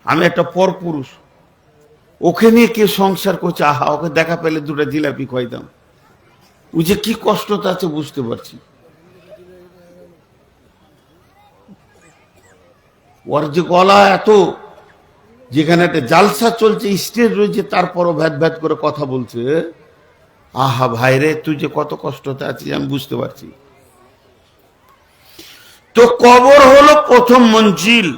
আমি একটা পর পুরুষ, ওকে নিয়ে কে সংসার করছে, আহা, ওকে দেখা পেলে দুটো জিলাপি খাইতাম। ও যে কি কষ্টটা আছে বুঝতে পারছি। ওর যে গলা এত, যেখানে একটা জালসা চলছে, স্টেজ রয়েছে, তারপরও ভ্যাদ ভ্যাদ করে কথা বলছে। আহা ভাইরে, তুই যে কত কষ্টতে আছিস আমি বুঝতে পারছি। তো কবর হলো প্রথম মঞ্জিল।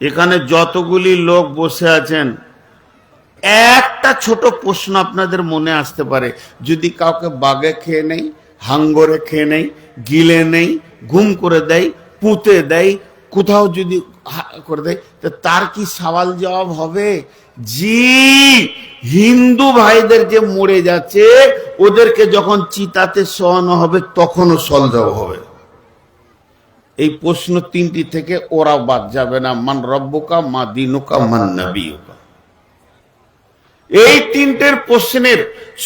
এখানে যতগুলি লোক বসে আছেন, একটা ছোট প্রশ্ন আপনাদের মনে আসতে পারে, যদি কাউকে বাগে খেয়ে নেই, হাঙ্গরে খেয়ে নেই, গিলে নেই, গুম করে দেয়, পুঁতে দেয়, কোথাও যদি করে দেয়, তো তার কি সওয়াল জবাব হবে? জি, হিন্দু ভাইদের যে মরে যাচ্ছে, ওদেরকে যখন চিতাতে শোয়ানো হবে তখনও সওয়াল জবাব হবে। এই প্রশ্ন তিনটি থেকে ওরা বাদ যাবে না, মান রব্বুকা, মা দিনুকা, মান নবিয়ুকা। এই তিনটের প্রশ্নের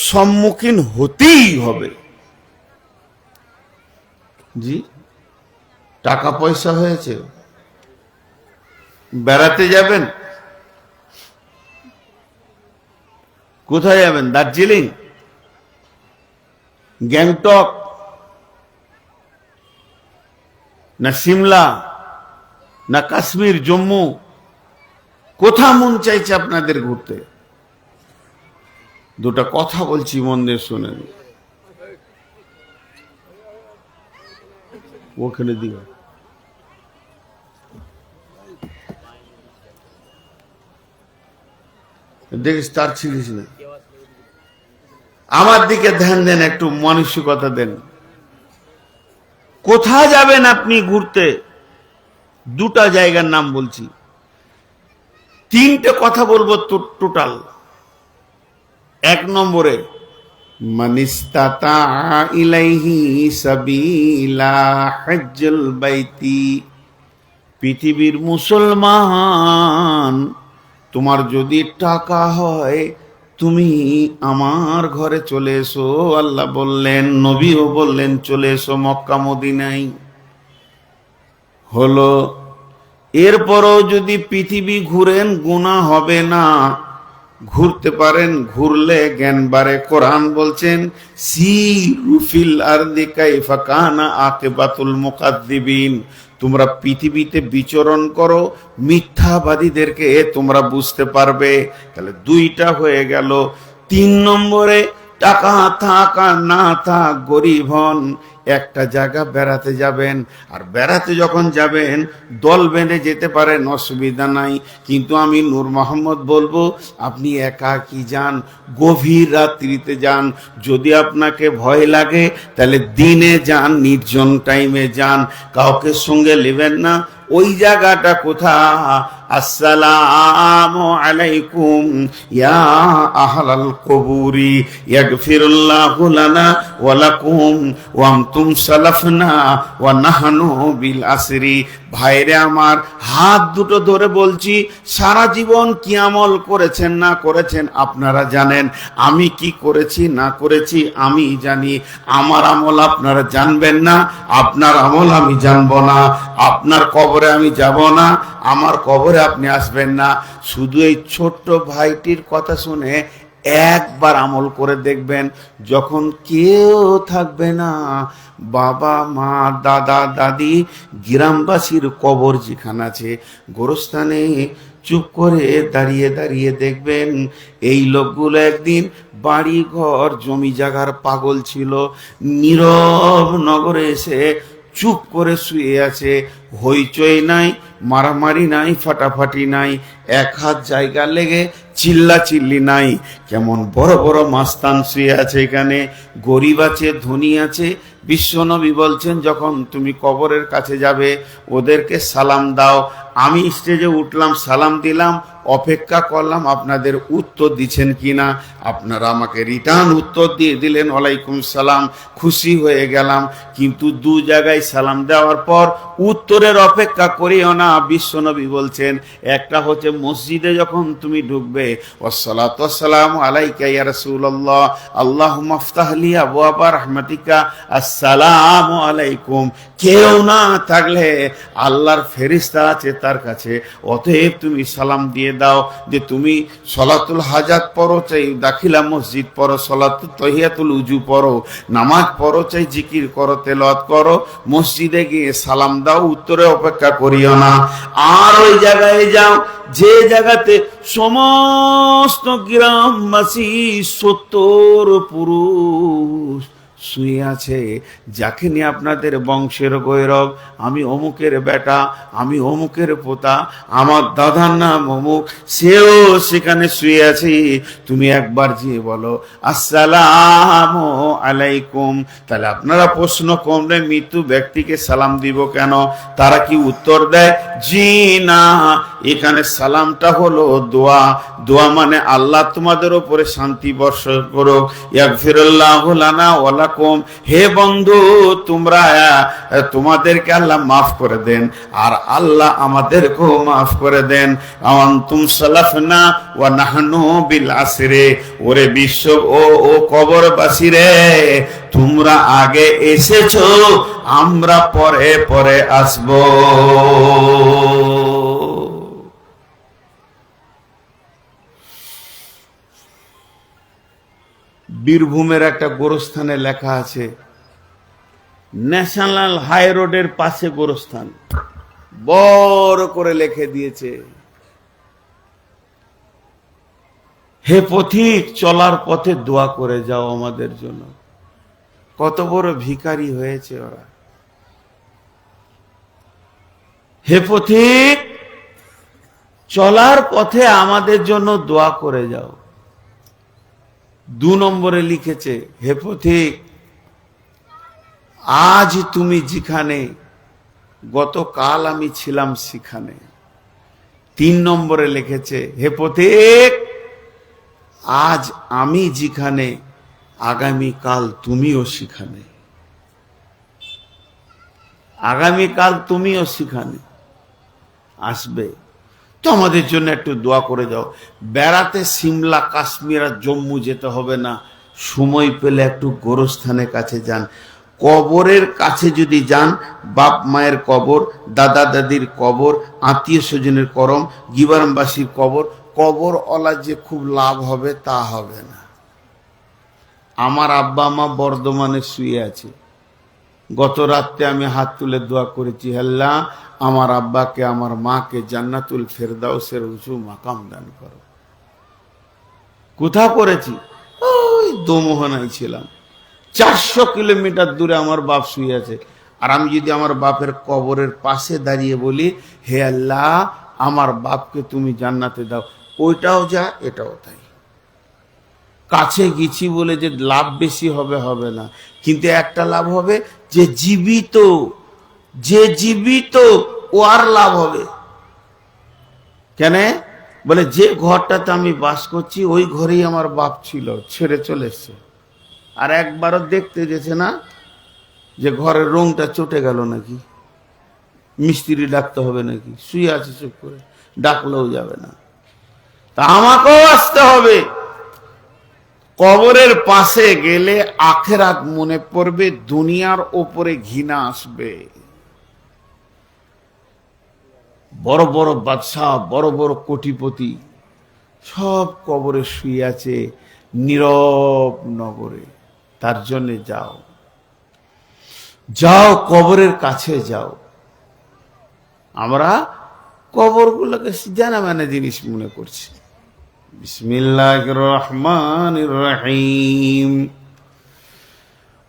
সম্মুখীন হতেই হবে। জি, টাকা পয়সা হয়েছে, বেড়াতে যাবেন, কোথায় যাবেন? দার্জিলিং, গ্যাংটক, না সিমলা, না কাশ্মীর, জম্মু, কোথা মন চাইছে আপনাদের ঘুরতে? দুটা কথা বলছি, মন দিয়ে শোনেন। ওখানে দিও, দেখিস তার ছিলিস না। আমার দিকে ধ্যান দেন, একটু মানসিকতা দেন। কোথায় যাবেন আপনি ঘুরতে? দুটা জায়গার নাম বলছি, তিনটে কথা বলবো টোটাল। এক নম্বরে, মানিস্তাতা ইলাইহি সাবিলা হজ্জুল বাইতি। পৃথিবীর মুসলমান, তোমার যদি টাকা হয়, তুমি আমার ঘরে চলে এসো। আল্লাহ বললেন, নবীও বললেন, চলে এসো মক্কা মদিনায়। হলো। এরপরও যদি পৃথিবী ঘুরেন, গুনাহ হবে না, ঘুরতে পারেন, ঘুরলে জ্ঞান বাড়ে। কোরআন বলছেন, সিরু ফিল আরদি কাইফা কানা আকিবাতুল মুকাদ্দিবিন। তোমরা পৃথিবীতে বিচরণ করো, মিথ্যাবাদীদেরকে তোমরা বুঝতে পারবে। তাহলে দুইটা হয়ে গেল। তিন নম্বরে, টাকা থাক আর না থাক, গরিব হন, একটা জায়গা বেড়াতে যাবেন, আর বেড়াতে যখন যাবেন দল বেঁধে যেতে পারেন, অসুবিধা নাই। কিন্তু আমি নূর মোহাম্মদ বলবো, আপনি একাকী যান, গভীর রাত্রিতে যান। যদি আপনাকে ভয় লাগে তাহলে দিনে যান, নির্জন টাইমে যান, কাউকে সঙ্গে নেবেন না। ওই জায়গাটা কোথা? আসসালামু আলাইকুম ইয়া আহলাল কবুরি ইয়াগফিরুল্লাহু লানা ওয়া লাকুম ওয়া আনতুম সালাফনা ওয়া নাহনু বিল আসরি। ভাইরে আমার, হাত দুটো ধরে বলছি, সারা জীবন কি আমল করেছেন না করেছেন আপনারা জানেন। আমি কি করেছি না করেছি আমি জানি। আমার আমল আপনারা জানবেন না, আপনার আমল আমি জানবো না। আপনার কবরে আমি যাব না, আমার কবরে আপনি আসবেন না। শুধু এই ছোট্ট ভাইটির কথা শুনে একবার আমল করে দেখবেন, যখন কেউ থাকবে না, বাবা মা দাদা দাদি গ্রামবাসীর কবর যেখানে আছে, গোরস্থানে চুপ করে দাঁড়িয়ে দাঁড়িয়ে দেখবেন এই লোকগুলো একদিন বাড়ি ঘর জমি জায়গার পাগল ছিল, নীরব নগরে এসে চুপ করে শুয়ে আছে। হইচই নাই, মারামারি নাই, ফাটাফাটি নাই, এক হাত জায়গা লেগে চিল্লা চিল্লি নাই। কেমন বড় বড় মাস্তান শুয়ে আছে এখানে, গরিব আছে, ধনী আছে। বিশ্বনবী বলছেন, যখন তুমি কবরের কাছে যাবে ওদেরকে সালাম দাও। আমি স্টেজে উঠলাম, সালাম দিলাম, অপেক্ষা করলাম আপনাদের উত্তর দিচ্ছেন কিনা। আপনারা আমাকে রিটার্ন উত্তর দিয়ে দিলেন ওয়ালাইকুম সালাম, খুশি হয়ে গেলাম। কিন্তু দু জায়গায় সালাম দেওয়ার পর উত্তরের অপেক্ষা করিও না। বিশ্বনবী বলছেন, একটা হচ্ছে মসজিদে যখন তুমি ঢুকবে, ওয়াসসালাতু ওয়াসসালামু আলাইকা ইয়া রাসূলুল্লাহ, আল্লাহুম্মা ইফতাহ লি আবওয়াবা রাহমাতিকা, আসসালামু আলাইকুম। কেউ না থাকলে আল্লাহর ফেরেশতা আছে তার কাছে, অতএব তুমি সালাম দিয়ে দাও যে তুমি সলাতুল হাজাত পড়ো, চাই দাখিলা মসজিদ পড়ো, সলাতুল তাহিয়াতুল উজু পড়ো, নামাজ পড়ো, চাই জিকির করো, তেলাওয়াত করো, মসজিদে গিয়ে সালাম দাও, উত্তরে অপেক্ষা করিও না। আর ওই জায়গায় যাও যে জায়গাতে সমস্ত গ্রামবাসী 70 পুরুষ শুয়ে আছে, যাকে নিয়ে আপনাদের বংশের গৌরব, আমি অমুকের বেটা, আমি অমুকের পোতা, আমার দাদার নাম অমুক, সেও সেখানে শুয়ে আছে। তুমি একবার গিয়ে বলো আসসালামু আলাইকুম। তাহলে আপনারা প্রশ্ন করলে মৃত্যু ব্যক্তিকে সালাম দিব কেন? তারা কি উত্তর দেয়? জি না, এখানে সালামটা হলো দোয়া। দোয়া মানে আল্লাহ তোমাদের উপরে শান্তি বর্ষণ করুক, ইয়াগফিরুল্লাহু লানা ওয়া লাকুম। হে বন্ধু, তোমরা তোমাদেরকে আল্লাহ মাফ করে দেন, আর আল্লাহ আমাদেরকেও মাফ করে দেন। আনতুম সালাফনা ওয়া নাহনু বিল আসরে। ওরে বিশ্ব ও কবরবাসী রে, তোমরা আগে এসেছো, আমরা পরে পরে আসবো। বীরভূমের একটা গোরস্থানে লেখা আছে, ন্যাশনাল হাই রোডের পাশে গোরস্থান, বড় করে লিখে দিয়েছে, হে পথিক, চলার পথে দোয়া করে যাও আমাদের জন্য। কত বড় ভিখারি হয়েছে ওরা। হে পথিক, চলার পথে আমাদের জন্য দোয়া করে যাও। 2 নম্বরে লিখেছে, হে পথিক, আজ তুমি যেখানে, গতকাল আমি ছিলাম সেখানে। 3 নম্বরে লিখেছে, হে পথিক, আজ আমি যেখানে, আগামীকাল তুমিও সেখানে। আগামীকাল তুমিও সেখানে আসবে, তো আমাদের জন্য একটু দোয়া করে যাও। বেড়াতে সিমলা, কাশ্মীর আর জম্মু যেতে হবে না, সময় পেলে একটু গোরস্থানের কাছে যান। কবরের কাছে যদি যান, বাপ মায়ের কবর, দাদা দাদির কবর, আত্মীয় স্বজনের করম, গিবারমবাসীর কবর, কবর ওলা যে খুব লাভ হবে তা হবে না। আমার আব্বা মা বর্ধমানে শুয়ে আছে, গত রাত্রে আমি হাত তুলে দোয়া করেছি, আল্লাহ আমার আব্বাকে আমার মাকে জান্নাতুল ফেরদাউসের উঁচু মাকাম দান করো। কোথা করেছি? ওই দোমোহনায় ছিলাম, 400 কিলোমিটার দূরে আমার বাপ শুয়ে আছে। আর আমি যদি আমার বাপের কবরের পাশে দাঁড়িয়ে বলি, হে আল্লাহ আমার বাপকে তুমি জান্নাতে দাও, ওইটাও যা এটাও তাই। কাছে গেছি বলে যে লাভ বেশি হবে, হবে না, কিন্তু একটা লাভ হবে, যে জীবিত, যে জীবিত ও আর লাভ হবে। কেন? বলে যে ঘরটাতে আমি বাস করছি ওই ঘরেই আমার বাপ ছিল, ছেড়ে চলে এসছে। আর একবারও দেখতে গেছে না যে ঘরের রংটা চটে গেল নাকি, মিস্ত্রি ডাকতে হবে নাকি, শুয়ে আছে চুপ করে, ডাকলেও যাবে না। তা আমাকেও আসতে হবে। কবরের পাশে গেলে আখেরাত মনে পড়বে, দুনিয়ার ওপরে ঘৃণা আসবে। বড় বড় বাদশাহ, বড় বড় কোটিপতি সব কবরে শুয়ে আছে, নীরব নগরে। তার জন্য যাও, যাও কবরের কাছে যাও। আমরা কবরগুলোকে জানা মানে জিনিস মনে করছে। বিসমিল্লাহির রহমানির রহিম।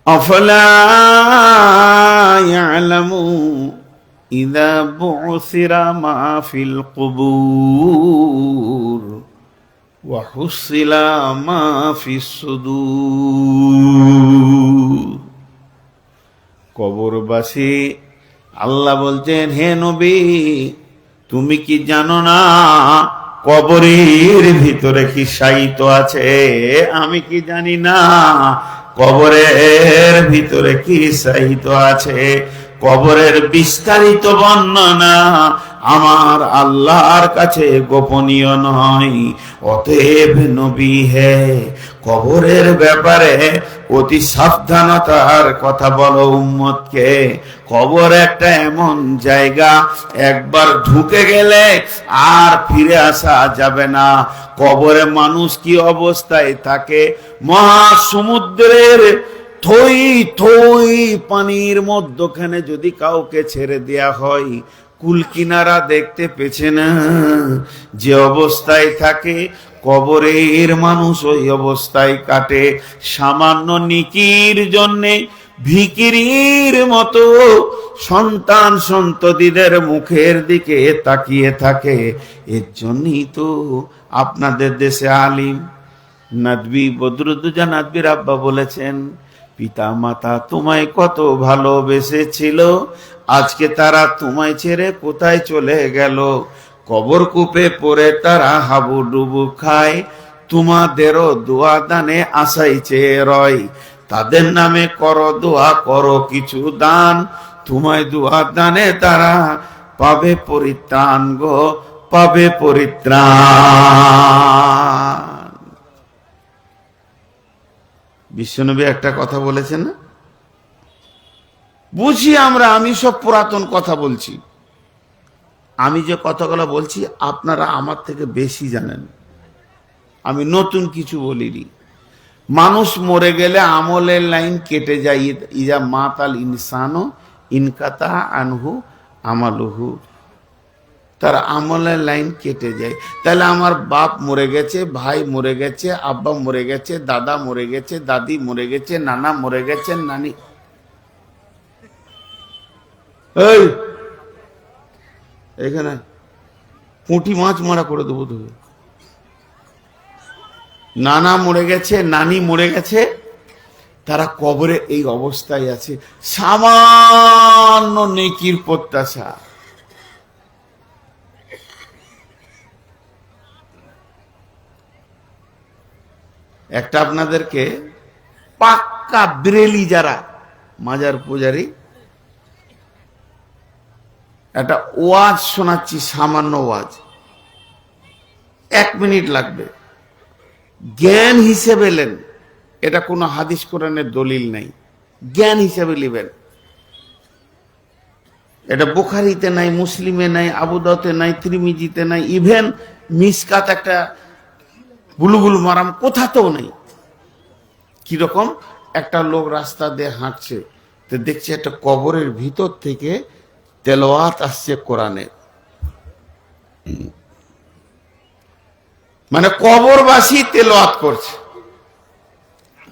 আফলা ইয়ালামু ইযা বু'সিরা মা ফিল কুবুর ওয়া হুসিলা মা ফিস সুদূর। কবরবাসী, আল্লাহ বলছেন, হে নবী, তুমি কি জানো না কবরের ভিতরে কি শায়িত আছে? আমি কি জানি না কবরের ভিতরে কি শায়িত আছে? কবরের বিস্তারিত বর্ণনা আমার আল্লাহর কাছে গোপনীয় নয়। অতএব নবী হে, কবরের ব্যাপারে অতি সাবধানতার কথা বলো উম্মতকে। কবর একটা এমন জায়গা, একবার ঢুকে গেলে আর ফিরে আসা যাবে না। কবরে মানুষ কি অবস্থায় থাকে? মহাসমুদ্রের থই থই পানির মধ্যখানে যদি কাউকে ছেড়ে দেয়া হয়, কুল কিনারা দেখতে পেছে না, যে অবস্থায় থাকে কবরের মানুষ ওই অবস্থায় কাটে। সামান্য নিকির জন্যে ভিখিরির মতো সন্তান সন্ততিদের মুখের দিকে তাকিয়ে থাকে। এর জন্যই তো আপনাদের দেশে আলিম নাদবি বদরুদ্দোজা নাদবির আব্বা বলেছেন, পিতা মাতা তোমায় কত ভালোবেসেছিল, আজকে তারা তোমায় ছেড়ে কোথায় চলে গেল। কবর কূপে পড়ে তারা হাবুডুবু খায়, তোমাদেরও দোয়া দানে আশাই চেয়ে রয়। তাদের নামে করো দোয়া, করো কিছু দান, তোমায় দোয়া দানে তারা পাবে পরিত্রাণ গো, পাবে পরিত্রাণ। বিশ্বনবী একটা কথা বলেছেন না? বুঝি আমরা, আমি সব পুরাতন কথা বলছি। আমি যে কথাগুলো বলছি আপনারা আমার থেকে বেশি জানেন, আমি নতুন কিছু বলিনি। মানুষ মরে গেলে আমলের লাইন কেটে যায়। ইজা মাতাল ইনসানো ইনকাতা আনহু আমালুহু, তার আমলের লাইন কেটে যায়। তাহলে আমার বাপ মরে গেছে, ভাই মরে গেছে, আব্বা মরে গেছে, দাদা মরে গেছে, দাদি মরে গেছে, নানা মরে গেছেন, নানি, এই এখানে পুঁটি মাছ মারা করে দেবো তুমি। নানা মরে গেছে, নানি মরে গেছে, তারা কবরে এই অবস্থায় আছে, সামান্য নেকির প্রত্যাশা। একটা আপনাদেরকে পাক্কা ব্রেলি যারা মাজার পূজারী, একটা ওয়াজ শোনাচ্ছি, সামান্য ওয়াজ, 1 মিনিট লাগবে। জ্ঞান হিসেবে নেন, এটা কোনো হাদিস কোরআনের দলিল নাই, জ্ঞান হিসেবে নেবেন। এটা বুখারীতে নাই, মুসলিমে নাই, আবু দাউদে নাই, তিরমিজিতে নাই, ইভেন মিসকাত একটা বুলুগুল মারাম কোথাতেও নেই। কিরকম? একটা লোক রাস্তা দিয়ে হাঁটছে, তো দেখছে একটা কবরের ভিতর থেকে তেলাওয়াত আসছে কোরআনের। মানে কবরবাসী তেলাওয়াত করছে।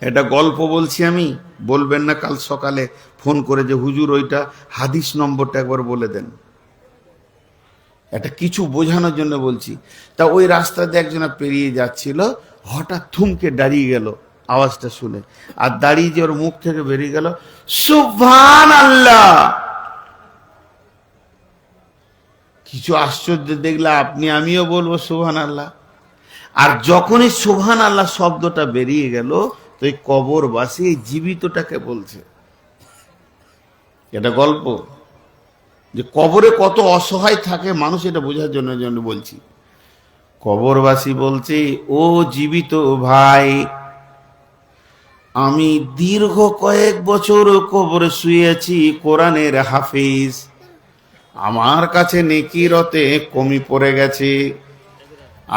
এটা গল্প বলছি আমি, বলবেন না কাল সকালে ফোন করে যে হুজুর ওইটা হাদিস নম্বরটা একবার বলে দেন। এটা কিছু বোঝানোর জন্য বলছি। তা ওই রাস্তা দিয়ে একজনা পেরিয়ে যাচ্ছিল, হঠাৎ থমকে দাঁড়িয়ে গেল আওয়াজটা শুনে, আর দাঁড়িয়ে যে ওর মুখ থেকে বেরিয়ে গেল সুবহানাল্লাহ। কিছু আশ্চর্য দেখলে আপনি, আমিও বলবো সুবহানাল্লাহ। আর যখনই সুবহানাল্লাহ শব্দটা বেরিয়ে গেল, তো এই কবরবাসী এই জীবিতটাকে বলছে। এটা গল্প, যে কবরে কত অসহায় থাকে মানুষ, এটা বোঝার জন্য বলছি। কবরবাসী বলছে, ও জীবিত ভাই, আমি দীর্ঘ কয়েক বছর কবরে শুয়েছি, কোরআনের হাফিজ, আমার কাছে নেকিরতে কমি পড়ে গেছে,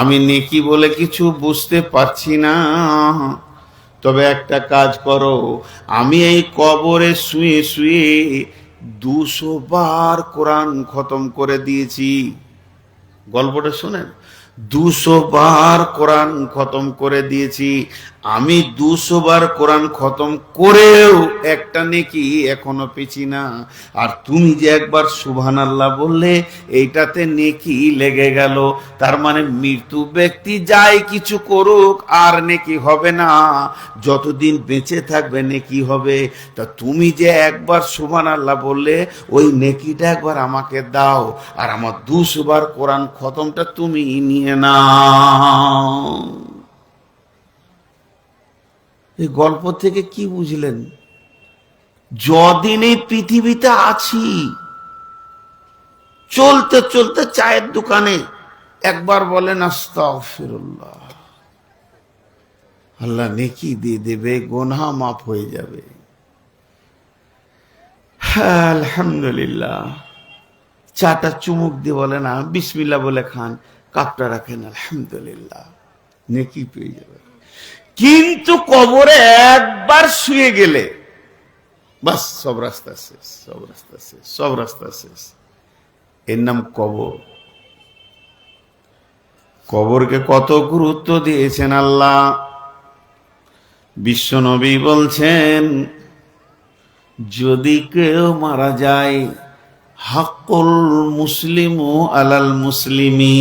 আমি নেকি বলে কিছু বুঝতে পারছি না। তবে একটা কাজ করো, আমি এই কবরে শুয়ে শুয়ে 200 বার কোরআন খতম করে দিয়েছি। গল্পটা শুনেন। 200 বার কোরআন খতম করে দিয়েছি আমি, 200 বার কোরআন খতম করেও একটা নেকি এখনো পেছি না। আর তুমি যে একবার সুবহানাল্লাহ বললে, এইটাতে নেকি লেগে গেল। তার মানে মৃত্যু ব্যক্তি যাই কিছু করুক আর নেকি হবে না, যতদিন বেঁচে থাকবে নেকি হবে। তা তুমি যে একবার সুবহানাল্লাহ বললে, ওই নেকিটা একবার আমাকে দাও, আর আমার 200 বার কোরআন খতমটা তুমি নিয়ে নাও। এই গল্প থেকে কি বুঝলেন? যদিন এই পৃথিবীতে আছি, চলতে চলতে চায়ের দোকানে একবার বলেন আস্তাগফিরুল্লাহ, আল্লাহ নেকি দিয়ে দেবে, গুনাহ মাফ হয়ে যাবে। হ্যাঁ, আলহামদুলিল্লাহ। চাটা চুমুক দিয়ে বলে না, বিসমিল্লাহ বলে খান, কাপটা রাখেন, আলহামদুলিল্লাহ, নেকি পেয়ে যাবে। কিন্তু কবরে একবার শুয়ে গেলে বাস, সব রাস্তা শেষ, সব রাস্তা শেষ, সব রাস্তা শেষ। এর নাম কবর। কবরকে কত গুরুত্ব দিয়েছেন আল্লাহ। বিশ্বনবী বলছেন, যদি কেউ মারা যায়, হাক্কুল মুসলিমু আলাল মুসলিমি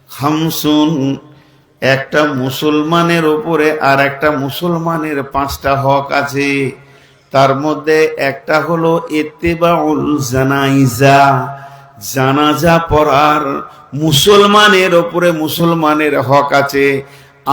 খামসুন, একটা মুসলমানের উপরে আর একটা মুসলমানের 5টা হক আছে। তার মধ্যে একটা হলো ইত্তিবাউল জানাইজা, জানাজা পড়ার মুসলমানের উপরে মুসলমানের হক আছে।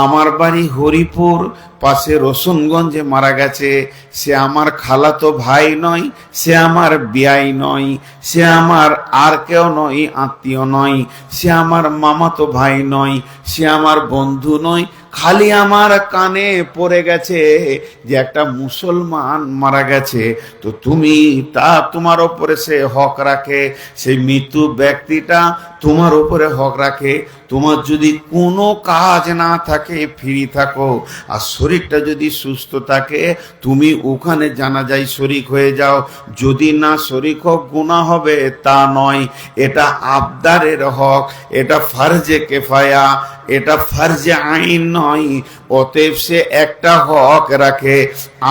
আমার বাড়ি হরিপুর, পাশে রসুনগঞ্জে মারা গেছে, সে আমার খালাতো ভাই নয়, সে আমার বিয়াই নয়, সে আমার আর কেউ নয়, আত্মীয় নয়, সে আমার মামাতো ভাই নয়, সে আমার বন্ধু নয়, খালি আমার কানে পড়ে গেছে যে একটা মুসলমান মারা গেছে। তো তুমি তোমার উপরে সে হক রাখে, সেই মৃত্যু ব্যক্তিটা তোমার উপরে হক রাখে। তোমার যদি কোনো কাজ না থাকে, ফ্রি থাকো, আর শরীরটা যদি সুস্থ থাকে, তুমি ওখানে জানাজায় শরিক হয়ে যাও। যদি না শরিক হোক গুনাহ হবে তা নয়, এটা আবদারের হক, এটা ফারজে কেফায়া, এটা ফারজে আইন নয়। অতএব সে একটা হক রাখে।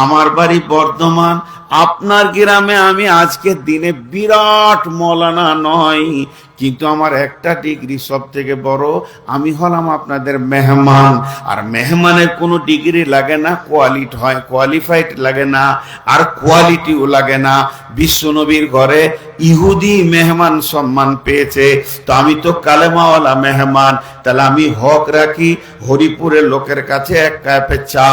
আমার বাড়ি বর্ধমান, আপনার গ্রামে আমি আজকের দিনে বিরাট মৌলানা নয়, কিন্তু আমার একটা ডিগ্রি সব থেকে বড়, আমি হলাম আপনাদের মেহমান। আর মেহমানের কোনো ডিগ্রি লাগে না, কোয়ালিফাইড লাগে না, আর কোয়ালিটিও লাগে না। বিশ্বনবীর ঘরে ইহুদি মেহমান সম্মান পেয়েছে, তো আমি তো কালেমাওয়ালা মেহমান, তাহলে আমি হক রাখি হরিপুরের লোকের কাছে 1 কাপ চা,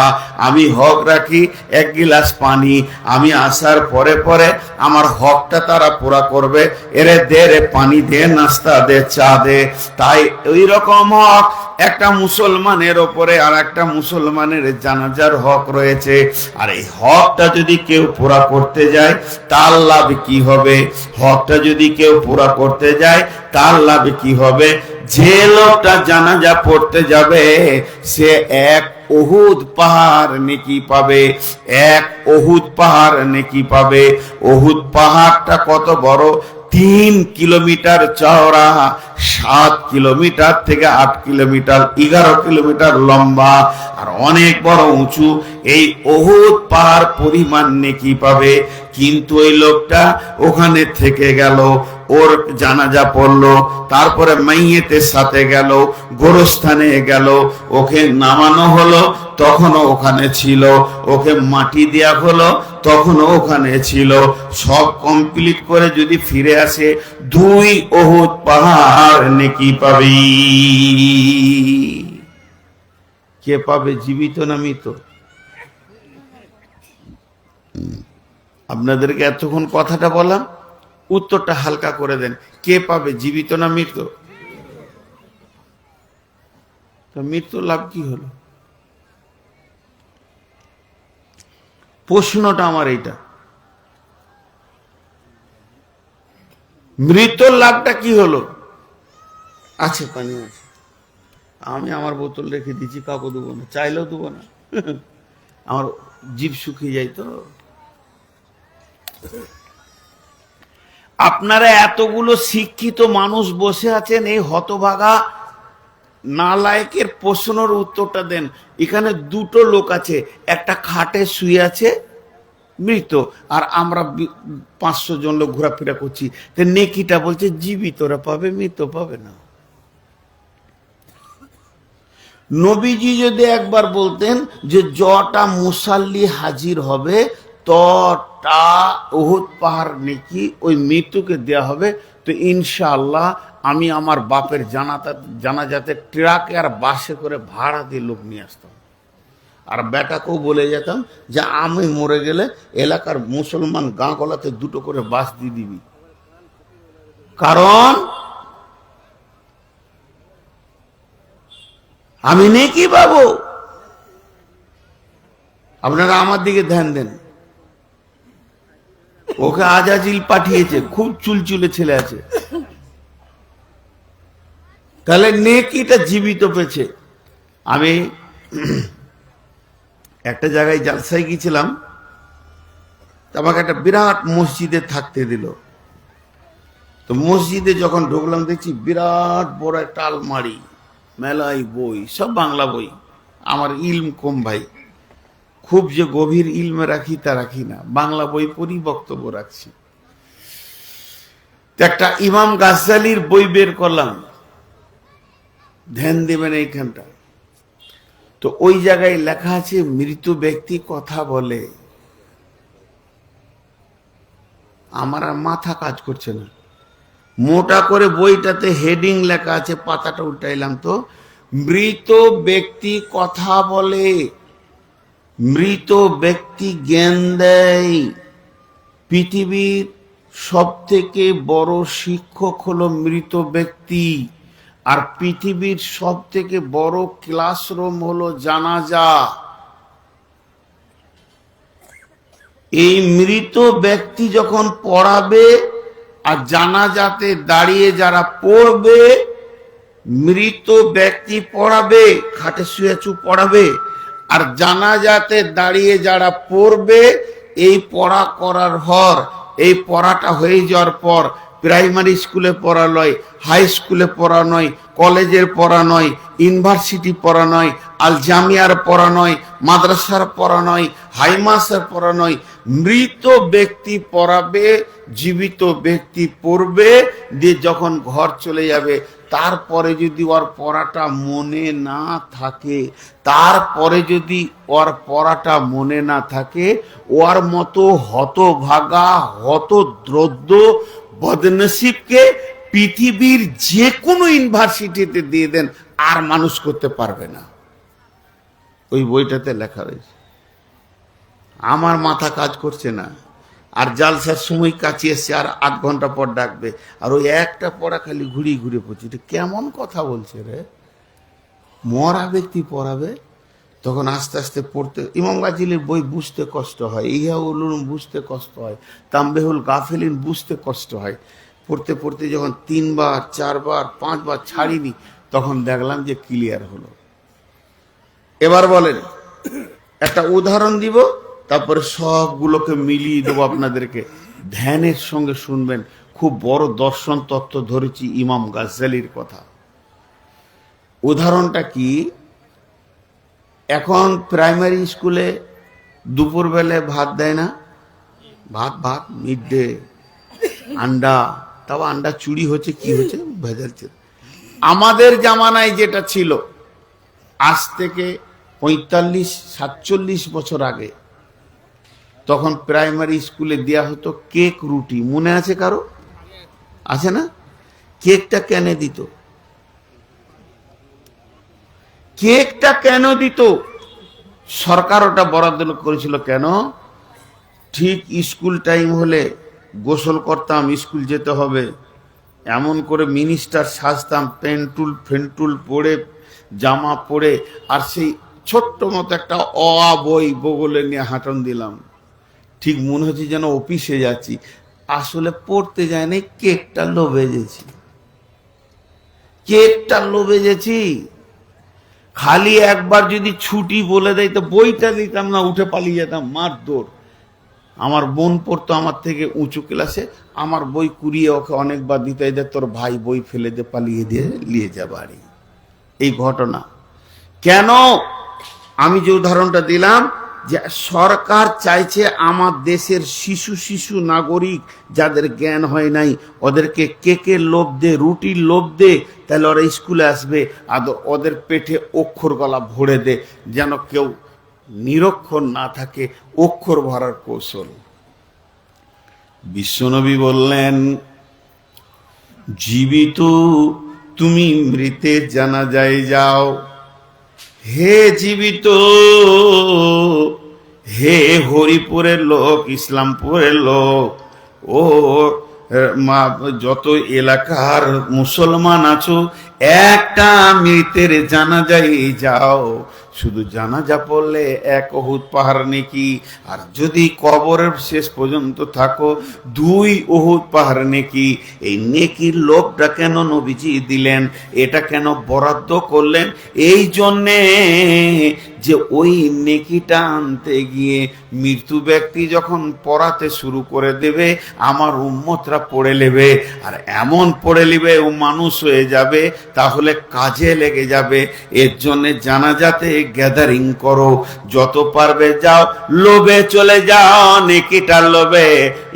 আমি হক রাখি 1 গিলাস পানি। আমি আসার পরে পরে আমার হকটা তারা পুরা করবে, এরে দে রে পানি দে, নাস্তা দে, চা দে। তাই ওই রকম হক একটা মুসলমানের ওপরে আর একটা মুসলমানের জানাজার হক রয়েছে। আর এই হকটা যদি কেউ পুরা করতে যায়, তার লাভ কি হবে? হকটা যদি কেউ পুরা করতে যায়, তার লাভ কি হবে? যে লোকটা জানাজা পড়তে যাবে, সে 1 উহুদ পাহাড় নেকি পাবে, 1 উহুদ পাহাড় নেকি পাবে। উহুদ পাহাড়টা কত বড়? 3 কিলোমিটার চওড়া, 7 কিলোমিটার থেকে 8 কিলোমিটার, 11 কিলোমিটার লম্বা, আর অনেক বড় উঁচু। এই উহুদ পাহাড় পরিমাণ নেকি পাবে। কিন্তু ওই লোকটা ওখানে থেকে গেল, ওর জানাজা পড়লো, তারপরে মাইয়েতের সাথে গেল, গোরস্থানে গেল, ওকে নামানো হলো, তখনও ওখানে ছিল, ওকে মাটি দেয়া হলো, তখনও ওখানে ছিল। সব কমপ্লিট করে যদি ফিরে আসে, 2 উহুদ পাহাড় নেকি পাবে। কে পাবে, জীবিত না মৃত? আপনাদেরকে এতক্ষণ কথাটা বললাম, উত্তরটা হালকা করে দেন। কে পাবে, জীবিত না মৃত? তো মৃত্যুর লাভ কি হলো? প্রশ্নটা আমার এইটা, মৃত্যুর লাভটা কি হলো? আছে পানি আছে, আমি আমার বোতল রেখে দিচ্ছি, কাউকে দেবো না, চাইলেও দেবো না, আমার জিভ শুকিয়ে যায়। তো আপনারা এতগুলো শিক্ষিত মানুষ বসে আছেন, এই হতভাগা নালায়েকের প্রশ্নের উত্তরটা দেন। এখানে দুটো লোক আছে, একটা খাটে শুয়ে আছে মৃত, আর আমরা 500 জন লোক ঘোরাফেরা করছি। নেকিটা বলছে জীবিতরা পাবে, মৃত পাবে না। নবীজি যদি একবার বলতেন যে যটা মুসাল্লি হাজির হবে তটা উহুদ পাহাড় নেকি ওই মৃত্যুকে দেয়া হবে, তো ইনশাআল্লাহ আমি আমার বাপের জানাজাতে ট্রাকে আর বাসে করে ভাড়া দিয়ে লোক নিয়ে আসতাম, আর বেটাকেও বলে যেতাম যে আমি মরে গেলে এলাকার মুসলমান গাঁ গলাতে 2টো করে বাস দিয়ে দিবি, কারণ আমি নেকি পাবো। আপনারা আমার দিকে ধ্যান দেন। ওকে আজাজিল পাঠিয়েছে, খুব চুলচুলে ছেলে আছে, তাহলে নেকিটা জীবিত পেয়েছে। আমি একটা জায়গায় জালসায় গিয়েছিলাম, আমাকে একটা বিরাট মসজিদে থাকতে দিল। তো মসজিদে যখন ঢুকলাম দেখছি বিরাট বড় একটা আলমারি, মেলাই বই, সব বাংলা বই। আমার ইলম কম ভাই, খুব যে গভীর ইলমে রাখি তা রাখি না, বাংলা বই পড়ি, বক্তব্য রাখছি। একটা ইমাম গাজ্জালির বই বের করলাম, ধ্যান দেবেন এইখানটা। তো ওই জায়গায় লেখা আছে মৃত ব্যক্তি কথা বলে। আমার আর মাথা কাজ করছে না, মোটা করে বইটাতে হেডিং লেখা আছে, পাতাটা উল্টাইলাম তো, মৃত ব্যক্তি কথা বলে, মৃত ব্যক্তি জ্ঞান দেয়। পৃথিবীর সব থেকে বড় শিক্ষক হলো মৃত ব্যক্তি, আর পৃথিবীর সব থেকে বড় ক্লাসরুম হলো জানাজা। এই মৃত ব্যক্তি যখন পড়াবে আর জানাজাতে দাঁড়িয়ে যারা পড়বে, মৃত ব্যক্তি পড়াবে, খাটে শুয়ে পড়াবে, আর জানাজাতে দাঁড়িয়ে যারা পড়বে, এই পড়া করার পর, এই পড়াটা হয়ে যাওয়ার পর প্রাইমারি স্কুলে পড়া নয়, হাই স্কুলে পড়া নয়, কলেজের পড়া নয়, ইউনিভার্সিটি পড়া নয়, আল জামিয়ার পড়া নয়, মাদ্রাসার পড়া নয়, হাইমাসের পড়া নয়, মৃত ব্যক্তি পড়াবে, জীবিত ব্যক্তি পড়বে, দিয়ে যখন ঘর চলে যাবে তারপরে যদি ওর পড়াটা মনে না থাকে, তারপরে যদি ওর পড়াটা মনে না থাকে, ওর মতো হতভাগা হতদ্রদ্য বদনসিবকে পৃথিবীর যে কোনো ইউনিভার্সিটিতে দিয়ে দেন, আর মানুষ করতে পারবে না। ওই বইটাতে লেখা রয়েছে। আমার মাথা কাজ করছে না, আর জালসার সময় কাছে এসছে, আর 8 ঘন্টা পর ডাকবে, আর ওই একটা পড়া খালি ঘুরিয়ে ঘুরে পড়ছে। এটা কেমন কথা বলছে রে? মরা ব্যক্তি পড়াবে, তখন আস্তে আস্তে পড়তে, ইমাম গাজ্জালির বই বুঝতে কষ্ট হয়, ইহ্য়াউল উলুম বুঝতে কষ্ট হয়, তাম্বিহুল গাফিলিন বুঝতে কষ্ট হয়। পড়তে পড়তে যখন 3 বার 4 বার 5 বার ছাড়িনি, তখন দেখলাম যে ক্লিয়ার হলো। এবার বলেন, একটা উদাহরণ দিব, তারপরে সবগুলোকে মিলিয়ে দেবো আপনাদেরকে, ধ্যানের সঙ্গে শুনবেন। খুব বড় দর্শন তত্ত্ব ধরেছি ইমাম গাজ্জালির কথা। উদাহরণটা কি, এখন প্রাইমারি স্কুলে দুপুরবেলায় ভাত দেয় না, ভাত মিড ডে, আন্ডা, তাও আন্ডা চুরি হচ্ছে, কি হচ্ছে, ভেজালছে। আমাদের জামানায় যেটা ছিল, আজ থেকে 45-47 বছর আগে, তখন প্রাইমারি স্কুলে দেয়া হতো কেক রুটি। মনে আছে কারো? আছে না? কেকটা কেন দিত? কেকটা কেন দিত? সরকার ওটা বরাদ্দ করেছিল কেন? ঠিক স্কুল টাইম হলে গোসল করতাম, স্কুল যেতে হবে, এমন করে মিনিস্টার সাজতাম, পেন্টুল ফেন্টুল পরে, জামা পরে, আর সেই ছোট্ট মতো একটা বই বগলে নিয়ে হাঁটন দিলাম। ঠিক মনে হচ্ছে যেন অফিসে যাচ্ছি, আসলে পড়তে যায় নাই, কেকটা লোভে গেছি, কেকটা লোভে গেছি। খালি একবার যদি ছুটি বলে দেয় তো বইটা দিতাম না, উঠে পালিয়ে যেতাম, মার দৌড়। আমার বোন পড়তো আমার থেকে উঁচু ক্লাসে, আমার বই কুড়িয়ে ওকে অনেকবার দিতে, তোর ভাই বই ফেলে দিয়ে পালিয়ে দিয়ে নিয়ে যা বাড়ি। এই ঘটনা কেন? আমি যে উদাহরণটা দিলাম, যে সরকার চাইছে আমার দেশের শিশু নাগরিক যাদের জ্ঞান হয় নাই ওদেরকে কেকের লোভ দে, রুটির লোভ দে, তাহলে ওরা স্কুলে আসবে, আর ওদের পেটে অক্ষর গলা ভরে দে, যেন কেউ নিরক্ষর না থাকে, অক্ষর ভরার কৌশল। বিশ্বনবী বললেন, জীবিত তুমি মৃতের জানাজায় যাও। হে জীবিত, হে হরিপুরের লোক, ইসলামপুরের লোক, ও যত এলাকার মুসলমান আছো, একটা মৃতের জানাজায় যাও। শুধু জানাজা পড়লে 1 উহুদ পাহাড় নেকি, আর যদি কবরের শেষ পর্যন্ত থাকো 2 উহুদ পাহাড় নেকি। এই নেকির লোভটা কেন নবীজি দিলেন, এটা কেন বরাদ্দ করলেন? এই জন্যে যে ওই নেকিটা আনতে গিয়ে মৃত্যু ব্যক্তি যখন পড়াতে শুরু করে দেবে, আমার উম্মতরা পড়ে নেবে, আর এমন পড়ে নেবে ও মানুষ হয়ে যাবে, তাহলে কাজে লেগে যাবে। এর জন্যে জানাজাতে গ্যাদারিং করো, যত পারবে যাও, লোভে চলে যাও, নেকিটার লোভে।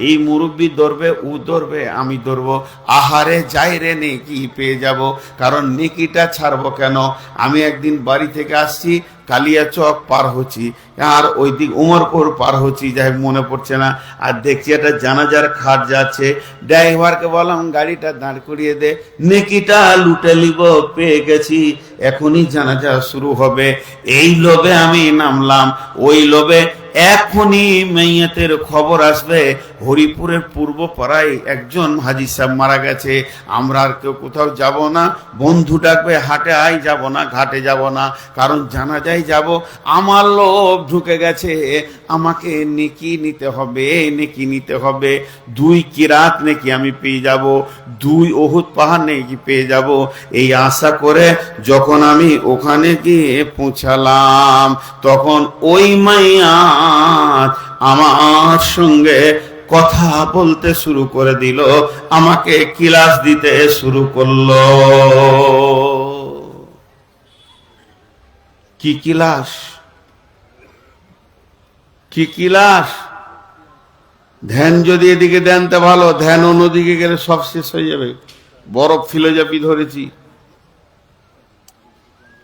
এই মুরব্বী ধরবে, ও ধরবে, আমি ধরবো, আহারে যাই রে নেকি পেয়ে যাব। কারণ নেকিটা ছাড়বো কেন? আমি একদিন বাড়ি থেকে আসছি, কালিয়াচক পার হচ্ছি, আর ওই দিক উমরপুর পার হচ্ছি, যাই মনে পড়ছে না, আর দেখছি একটা জানাজার খাট যাচ্ছে। ড্রাইভারকে বললাম গাড়িটা দাঁড় করিয়ে দে, নেকিটা লুটে নিব, পেয়ে গেছি, এখনই জানাজা শুরু হবে। এই লোভে আমি নামলাম, ওই লোভে এখনই মেয়েতের খবর আসবে হরিপুরের পূর্ব পাড়ায় একজন হাজি সাহেব মারা গেছে, আমরা আর কেউ কোথাও যাব না, বন্ধু ডাকবে, হাটে আই, যাব না, ঘাটে যাব না, কারণ জানাজায় যাব। আমার লোভ ঢুকে গেছে, আমাকে নেকি নিতে হবে, নেকি নিতে হবে। 2 কিরাত নেকি আমি পেয়ে যাব, 2 উহুদ পাহাড় নেকি পেয়ে যাব। এই আশা করে যখন আমি ওখানে গিয়ে পৌঁছালাম, তখন ওই মাইয়া আমার সঙ্গে কথা বলতে শুরু করে দিল, আমাকে ক্লাস দিতে শুরু করলো। কি ক্লাস? কি ক্লাস? ধ্যান যদি এদিকে দেন তা ভালো, ধ্যান অন্যদিকে গেলে সব শেষ হয়ে যাবে। বরফ ফিলোজফি ধরেছি,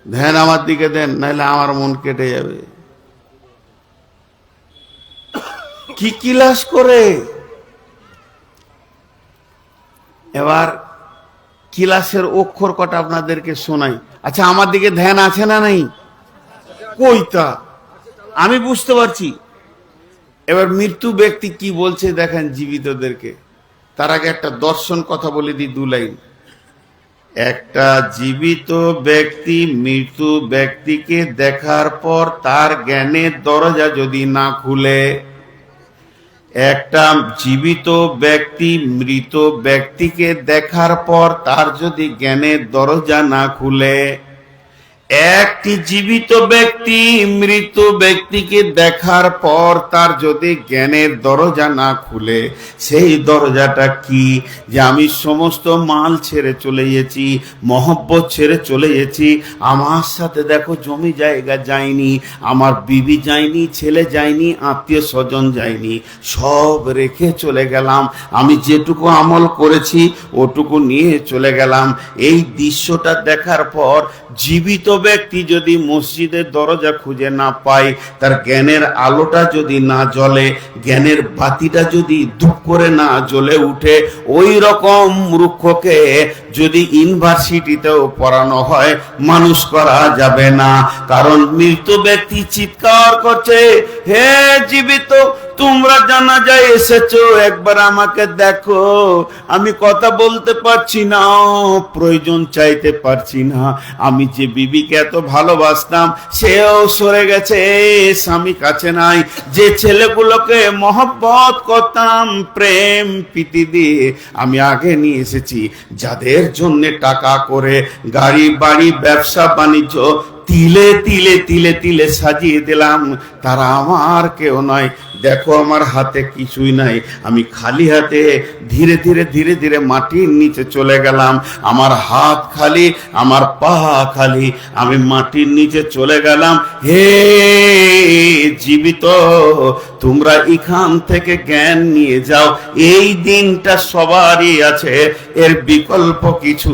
ধ্যান আমার দিকে দেন, নাহলে আমার মন কেটে যাবে। কি ক্লাস করে? এবার ক্লাসের অক্ষর কটা আপনাদেরকে শোনাই। আচ্ছা, আমার দিকে ধ্যান আছে না নাই? কইতা আমি বুঝতে পারছি। এবার মৃত্যু ব্যক্তি কি বলছে দেখেন জীবিতদেরকে। তার আগে একটা দর্শন কথা বলে দিই 2 লাইন। একটা জীবিত ব্যক্তি মৃত্যু ব্যক্তিকে দেখার পর তার জ্ঞানের দরজা যদি না খুলে, একটা জীবিত ব্যক্তি মৃত ব্যক্তিকে দেখার পর তার যদি জ্ঞানের দরজা না খুলে, একটি জীবিত ব্যক্তি মৃত ব্যক্তিকে দেখার পর তার যদি জ্ঞানের দরজা না খুলে, সেই দরজাটা কি? যে আমি সমস্ত মাল ছেড়ে চলে গেছি, মহব্বত ছেড়ে চলে গেছি, আমার সাথে দেখো জমি জায়গা যায়নি, আমার বিবি যায়নি, ছেলে যায়নি, আত্মীয় স্বজন যায়নি, সব রেখে চলে গেলাম, আমি যেটুকু আমল করেছি ওটুকু নিয়ে চলে গেলাম। এই দৃশ্যটা দেখার পর জীবিত ব্যক্তি যদি মসজিদের দরজা খুঁজে না পায়, তার জ্ঞানের আলোটা যদি না জ্বলে, জ্ঞানের বাতিটা যদি ধূপ করে না জ্বলে উঠে, ওই রকম মূর্খকে যদি ইউনিভার্সিটিতেও পড়ানো হয়, মানুষ করা যাবে না। কারণ মৃত ব্যক্তি চিৎকার করছে, হে জীবিত, তোমরা জানাজায় এসেছো, একবার আমাকে দেখো, আমি কথা বলতে পারছি না, প্রয়োজন চাইতে পারছি না, আমি যে বিবিকে এত ভালোবাসতাম সেও সরে গেছে, স্বামী কাছে নাই, যে ছেলেগুলোকে মহব্বত করতাম প্রেম প্রীতি দিয়ে আমি আগে নিয়ে এসেছি, যাদের জন্য টাকা করে গাড়ি বাড়ি ব্যবসা বাণিজ্য তিলে তিলে তিলে তিলে সাজিয়ে দিলাম, তারা আমার কেউ নয়, দেখো আমার হাতে কিছুই নাই, আমি খালি হাতে ধীরে ধীরে ধীরে ধীরে মাটির নিচে চলে গেলাম। আমার হাত খালি, আমার পা খালি, আমি মাটির নিচে চলে গেলাম। হে জীবিত, তোমরা এখান থেকে জ্ঞান নিয়ে যাও। এই দিনটা সবারই আছে, এর বিকল্প কিছু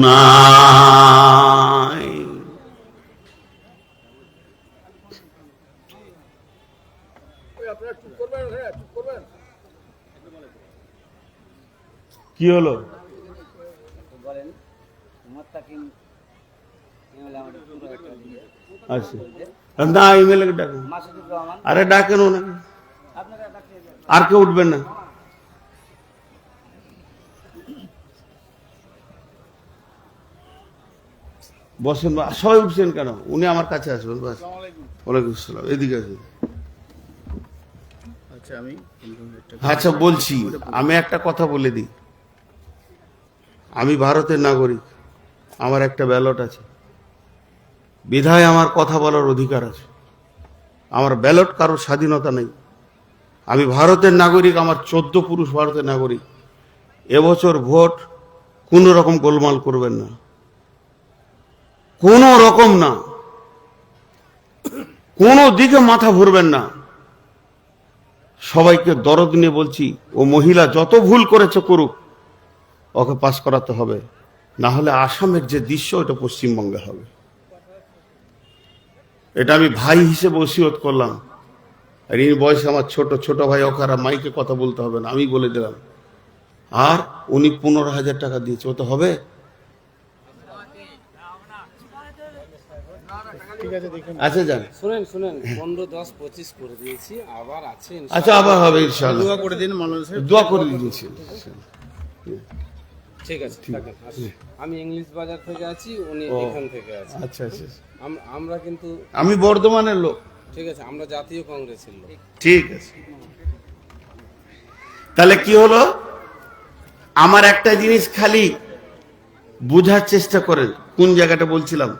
নাই। কি হলো? আচ্ছা না, ইমেলে ডাকুন। আরে ডাকেন ওনাকে, আর কেউ উঠবেন না। বসেন, সবাই উঠছেন কেন? উনি আমার কাছে আসবেন। বাস, ওয়ালাইকুম আসসালাম, এদিকে আসুন। আচ্ছা বলছি, আমি একটা কথা বলে দিই, আমি ভারতের নাগরিক, আমার একটা ব্যালট আছে, বিধায় আমার কথা বলার অধিকার আছে। আমার ব্যালট কারোর স্বাধীনতা নেই। আমি ভারতের নাগরিক, আমার 14 পুরুষ ভারতের নাগরিক। এবছর ভোট কোন রকম গোলমাল করবেন না, কোন রকম না, কোন দিকে মাথা ভরবেন না। সবাইকে দরদ নিয়ে বলছি, ও মহিলা যত ভুল করেছে করুক, ওকে পাস করাতে হবে, না হলে আসামের যে দৃশ্য ওটা পশ্চিমবঙ্গে হবে। এটা আমি ভাই হিসেবে ওসিয়ত করলাম। আর এই বয়সে আমার ছোট ভাই, ওখানে মাইকে কথা বলতে হবে না, আমি বলে দিলাম। আর উনি 15,000 টাকা দিয়েছে, ও তো হবে। আচ্ছা যান, শুনেন 15, 10, 25 করে দিয়েছি, আবার আছে। আচ্ছা আবার হবে ইনশাআল্লাহ। দোয়া করে দিন, দোয়া করে দিয়েছি। ঠিক আছে, আমি ইংলিশ বাজার থেকে আছি, উনি এখান থেকে আছে। আচ্ছা আচ্ছা, আমরা কিন্তু, আমি বর্ধমানের লোক। ঠিক আছে, আমরা জাতীয় কংগ্রেসের লোক। ঠিক আছে, তাহলে কি হলো? আমার একটা জিনিস খালি বোঝার চেষ্টা করেন, কোন জায়গাটা বলছিলাম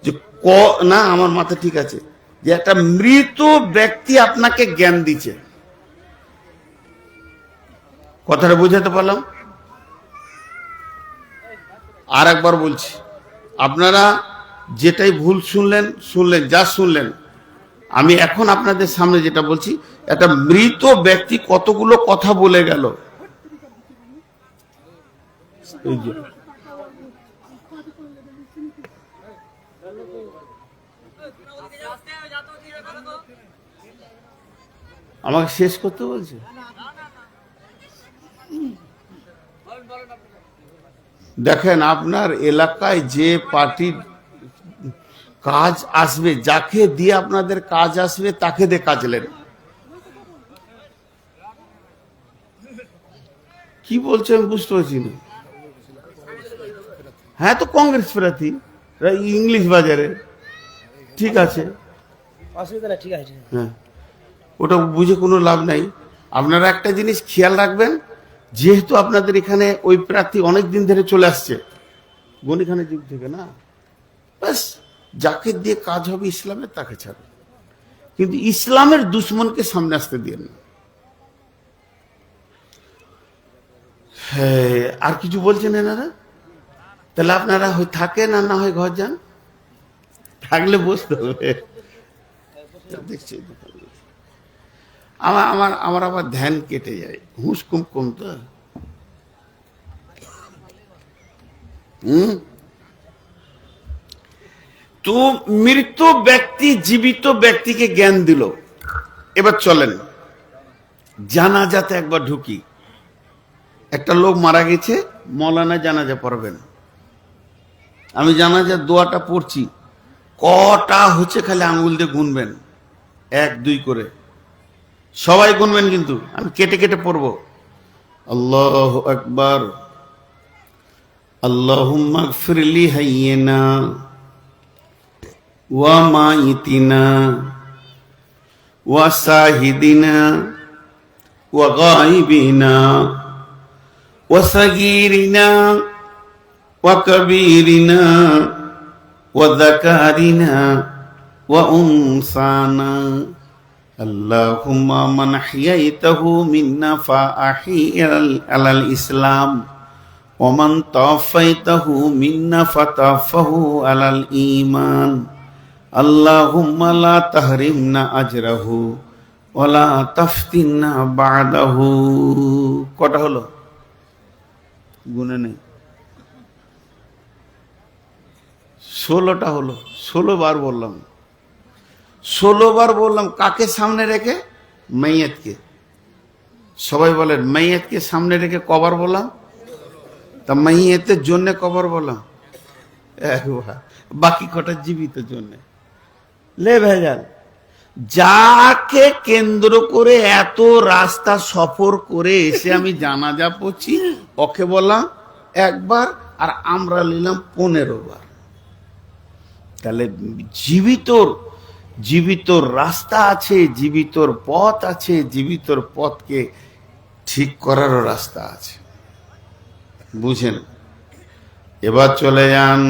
যে না, আমার মাথা ঠিক আছে, যে একটা মৃত ব্যক্তি আপনাকে জ্ঞান দিচ্ছে। কথাটা বুঝাতে পারলাম? আর একবার বলছি, আপনারা যেটাই ভুল শুনলেন, যা শুনলেন, আমি এখন আপনাদের সামনে যেটা বলছি, একটা মৃত ব্যক্তি কতগুলো কথা বলে গেল। এই যে আমাকে শেষ করতে বলছে। দেখেন, আপনার এলাকায় যে পার্টির কাজ আসবে, যাকে দিয়ে আপনাদের কাজ আসবে, তাকে দিয়ে কাজ নেন। কি বলছে আমি বুঝতে পারছি না। হ্যাঁ, তো কংগ্রেস প্রার্থী, ইংলিশ বাজারে, ঠিক আছে, হ্যাঁ, ওটা বুঝে কোনো লাভ নাই। আপনারা একটা জিনিস খেয়াল রাখবেন, যেহেতু আপনাদের এখানে ওই প্রার্থী অনেক দিন ধরে চলে আসছে, গণিখানের যুগ থেকে, না, ব্যাস যাকে দিয়ে কাজ হবে ইসলামের, তাকে ছাড়বে, কিন্তু ইসলামের দুশ্মনকে সামনে আসতে দিয়ে না। হ্যাঁ, আর কিছু বলছেন এনারা? তাহলে আপনারা হয় থাকেন, আর না হয় ঘর যান। থাকলে বসতে হবে। দেখছি আমার আবার ধ্যান কেটে যায়, হুঁশ কম তো। তো মৃত ব্যক্তি জীবিত ব্যক্তিকে জ্ঞান দিল। এবার চলেন জানাজাতে একবার ঢুকি। একটা লোক মারা গেছে, মৌলানা জানাজা পড়বেন। আমি জানাজার দোয়াটা পড়ছি, কটা হচ্ছে খালি আঙ্গুল দিয়ে গুনবেন, 1, 2 করে সবাই গুনবেন, কিন্তু আমি কেটে কেটে পড়বো। আল্লাহু আকবার। আল্লাহুম্মা গফিরলি হাইয়িনা ওয়া মাইতিনা ওয়া শাহিদিনা ওয়া গায়িবিনা ওয়া সাগীরিনা ওয়া কাবীরিনা ওয়া যাকারিনা ওয়া উনসানা আল্লাহুম্মা মান হিয়াইতাহু মিন্না ফাআহি আলাল ইসলাম ওয়া মান তাওয়াফাইতাহু মিন্না ফাতাওয়াফাহু আলাল ঈমান আল্লাহুম্মা লা তাহরিমনা আজরাহু ওয়া লা তাফতিননা বা'দাহু। কটা হলো? গুনে নেই, 16টা হলো। 16 বার বললাম, 16 বার বললাম। কাকে সামনে রেখে? মাইয়াতকে। সবাই বলেন মাইয়াতকে সামনে রেখে কবার বললাম? তা মাইয়াতের জন্য কবার বললাম? একবার। বাকি কটা জীবিত জন্য। লে ভেজাল। যাকে কেন্দ্র করে এত রাস্তা সফর করে এসে আমি জানাজা পড়ছি, ওকে বললাম একবার, আর আমরা নিলাম 15 বার। তাহলে জীবিত রাস্তা আছে, জীবিত পথ আছে, জীবিত পথকে ঠিক করারও রাস্তা আছে। বুঝেন? এবার চলে যান।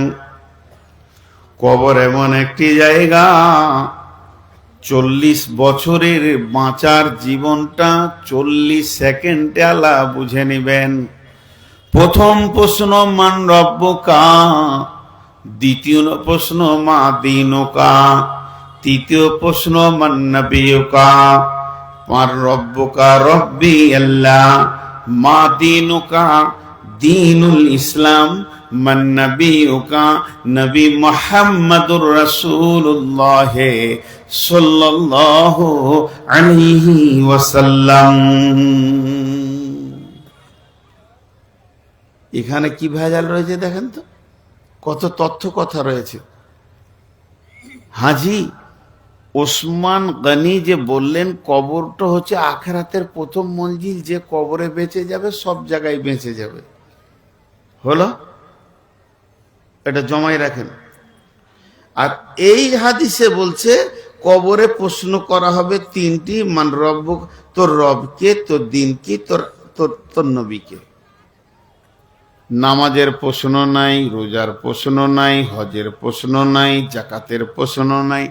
কবর এমন একটি জায়গা, 40 বছরের বাঁচার জীবনটা 40 সেকেন্ডে আলা বুঝে নিবেন। প্রথম প্রশ্ন মান রব্বুকা, দ্বিতীয় প্রশ্ন মা দীনুকা, তৃতীয় প্রশ্ন মান নবিয়ুকা। মান রব্বুকা রব্বি আল্লাহ, মা দীনুকা দীনুল ইসলাম, মান নবিয়ুকা নবী মুহাম্মাদুর রাসূলুল্লাহ সাল্লাল্লাহু আলাইহি ওয়াসাল্লাম। এখানে কি ভেজাল রয়েছে দেখেন তো, কত তথ্য কথা রয়েছে। হাজী ওসমান গনি যে বললেন কবরটা হচ্ছে আখিরাতের প্রথম মঞ্জিল, যে কবরে বেঁচে যাবে সব জায়গায় বেঁচে যাবে। হলো? এটা জমাই রাখেন। আর এই হাদিসে বলছে কবরে প্রশ্ন করা হবে 3টি, মান রব্ব, তোর রবকে, তোর দিন কি, তোর নবীকে। নামাজের প্রশ্ন নাই, রোজার প্রশ্ন নাই, হজের প্রশ্ন নাই, জাকাতের প্রশ্ন নাই,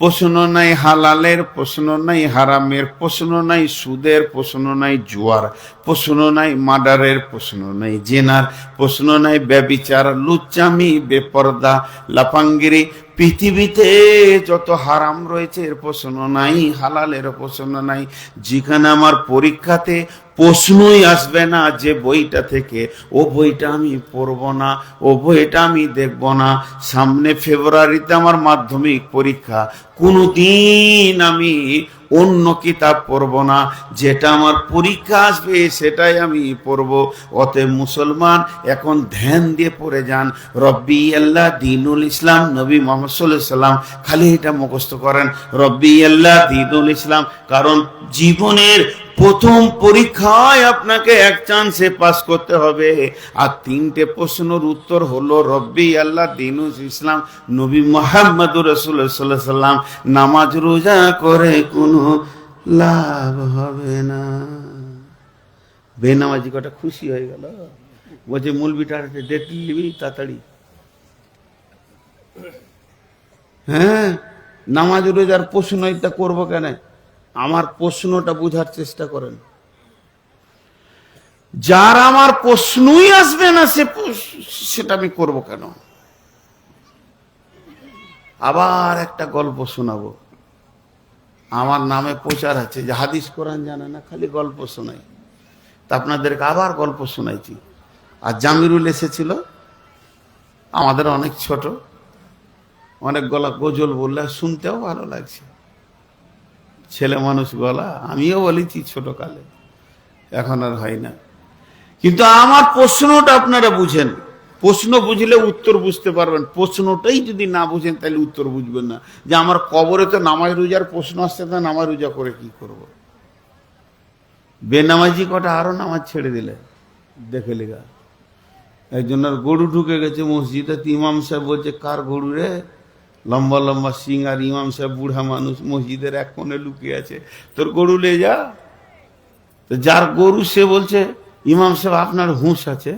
প্রশ্ন নাই হালালের প্রশ্ন নাই, হারামের প্রশ্ন নাই, সুদের প্রশ্ন নাই, জুয়ার প্রশ্ন নাই, মার্ডারের প্রশ্ন নাই, জেনার প্রশ্ন নাই, ব্যভিচার, লুচ্চামি, বেপরদা, লাফাঙ্গিরি, পৃথিবীতে যত হারাম রয়েছে এর প্রশ্ন নাই, হালালের প্রশ্ন নাই। যেখানে আমার পরীক্ষাতে প্রশ্নই আসবে না যে বইটা থেকে, ও বইটা আমি পড়ব না, ও বইটা আমি দেখব না। সামনে ফেব্রুয়ারিতে আমার মাধ্যমিক পরীক্ষা, কোনোদিন আমি অন্য কিতাব পড়ব না, যেটা আমার পরীক্ষা আসবে সেটাই আমি পড়ব। অতএব মুসলমান এখন ধ্যান দিয়ে পড়ে যান, রব্বি আল্লাহ দীনুল ইসলাম, নবী মুহাম্মদ সাল্লাল্লাহু আলাইহি ওয়াসাল্লাম। খালি এটা মুখস্থ করেন, রব্বি আল্লাহ দীনুল ইসলাম। কারণ জীবনের প্রথম পরীক্ষায় আপনাকে এক চান্সে পাস করতে হবে। আর 3টে প্রশ্নের উত্তর হলো রব্বি আল্লাহ দীনুল ইসলাম, নবী মুহাম্মদুর রাসূলুল্লাহ সাল্লাল্লাহু আলাইহি ওয়াসাল্লাম। নামাজ রোজা করে কোনো লাভ হবে না। বেনামাজি কটা খুশি হয়ে গেল, বলছে মৌলবিটা ডেট নিবি তাড়াতাড়ি। হ্যাঁ, নামাজ রোজার প্রশ্ন এটা করবো কেন? আমার প্রশ্নটা বুঝার চেষ্টা করেন। যার আমার প্রশ্নই আসবে না সেটা আমি করব কেন? আবার একটা গল্প শোনাবো। আমার নামে প্রচার আছে যে হাদিস কোরআন জানে না, খালি গল্প শোনাই। তা আপনাদেরকে আবার গল্প শোনাইছি। আর জামিরুল এসেছিল, আমাদের অনেক ছোট, অনেক গলা গজল বললে শুনতেও ভালো লাগছে। ছেলে মানুষ গলা, আমিও বলেছি ছোটকালে, এখন আর হয় না। কিন্তু আমার প্রশ্নটা আপনারা বুঝেন, প্রশ্ন বুঝলে উত্তর বুঝতে পারবেন। প্রশ্নটাই যদি না বুঝেন তাহলে উত্তর বুঝবেন না। যে আমার কবরে তো নামাজ রোজার প্রশ্ন আসছে, তা নামাজ রোজা করে কি করব? বেনামাজি কটা আরো নামাজ ছেড়ে দিলে দেখে লেগা। একজনের গরু ঢুকে গেছে মসজিদে, ইমাম সাহেব বলছে কার গরু রে? লম্বা লম্বা সিং, আর ইমাম সাহেব বুড়া মানুষ মসজিদের এক কোণে লুকিয়ে আছে, তোর গরু লে যা। তো যার গরু সে বলছে, ইমাম সাহেব আপনার হুঁশ আছে?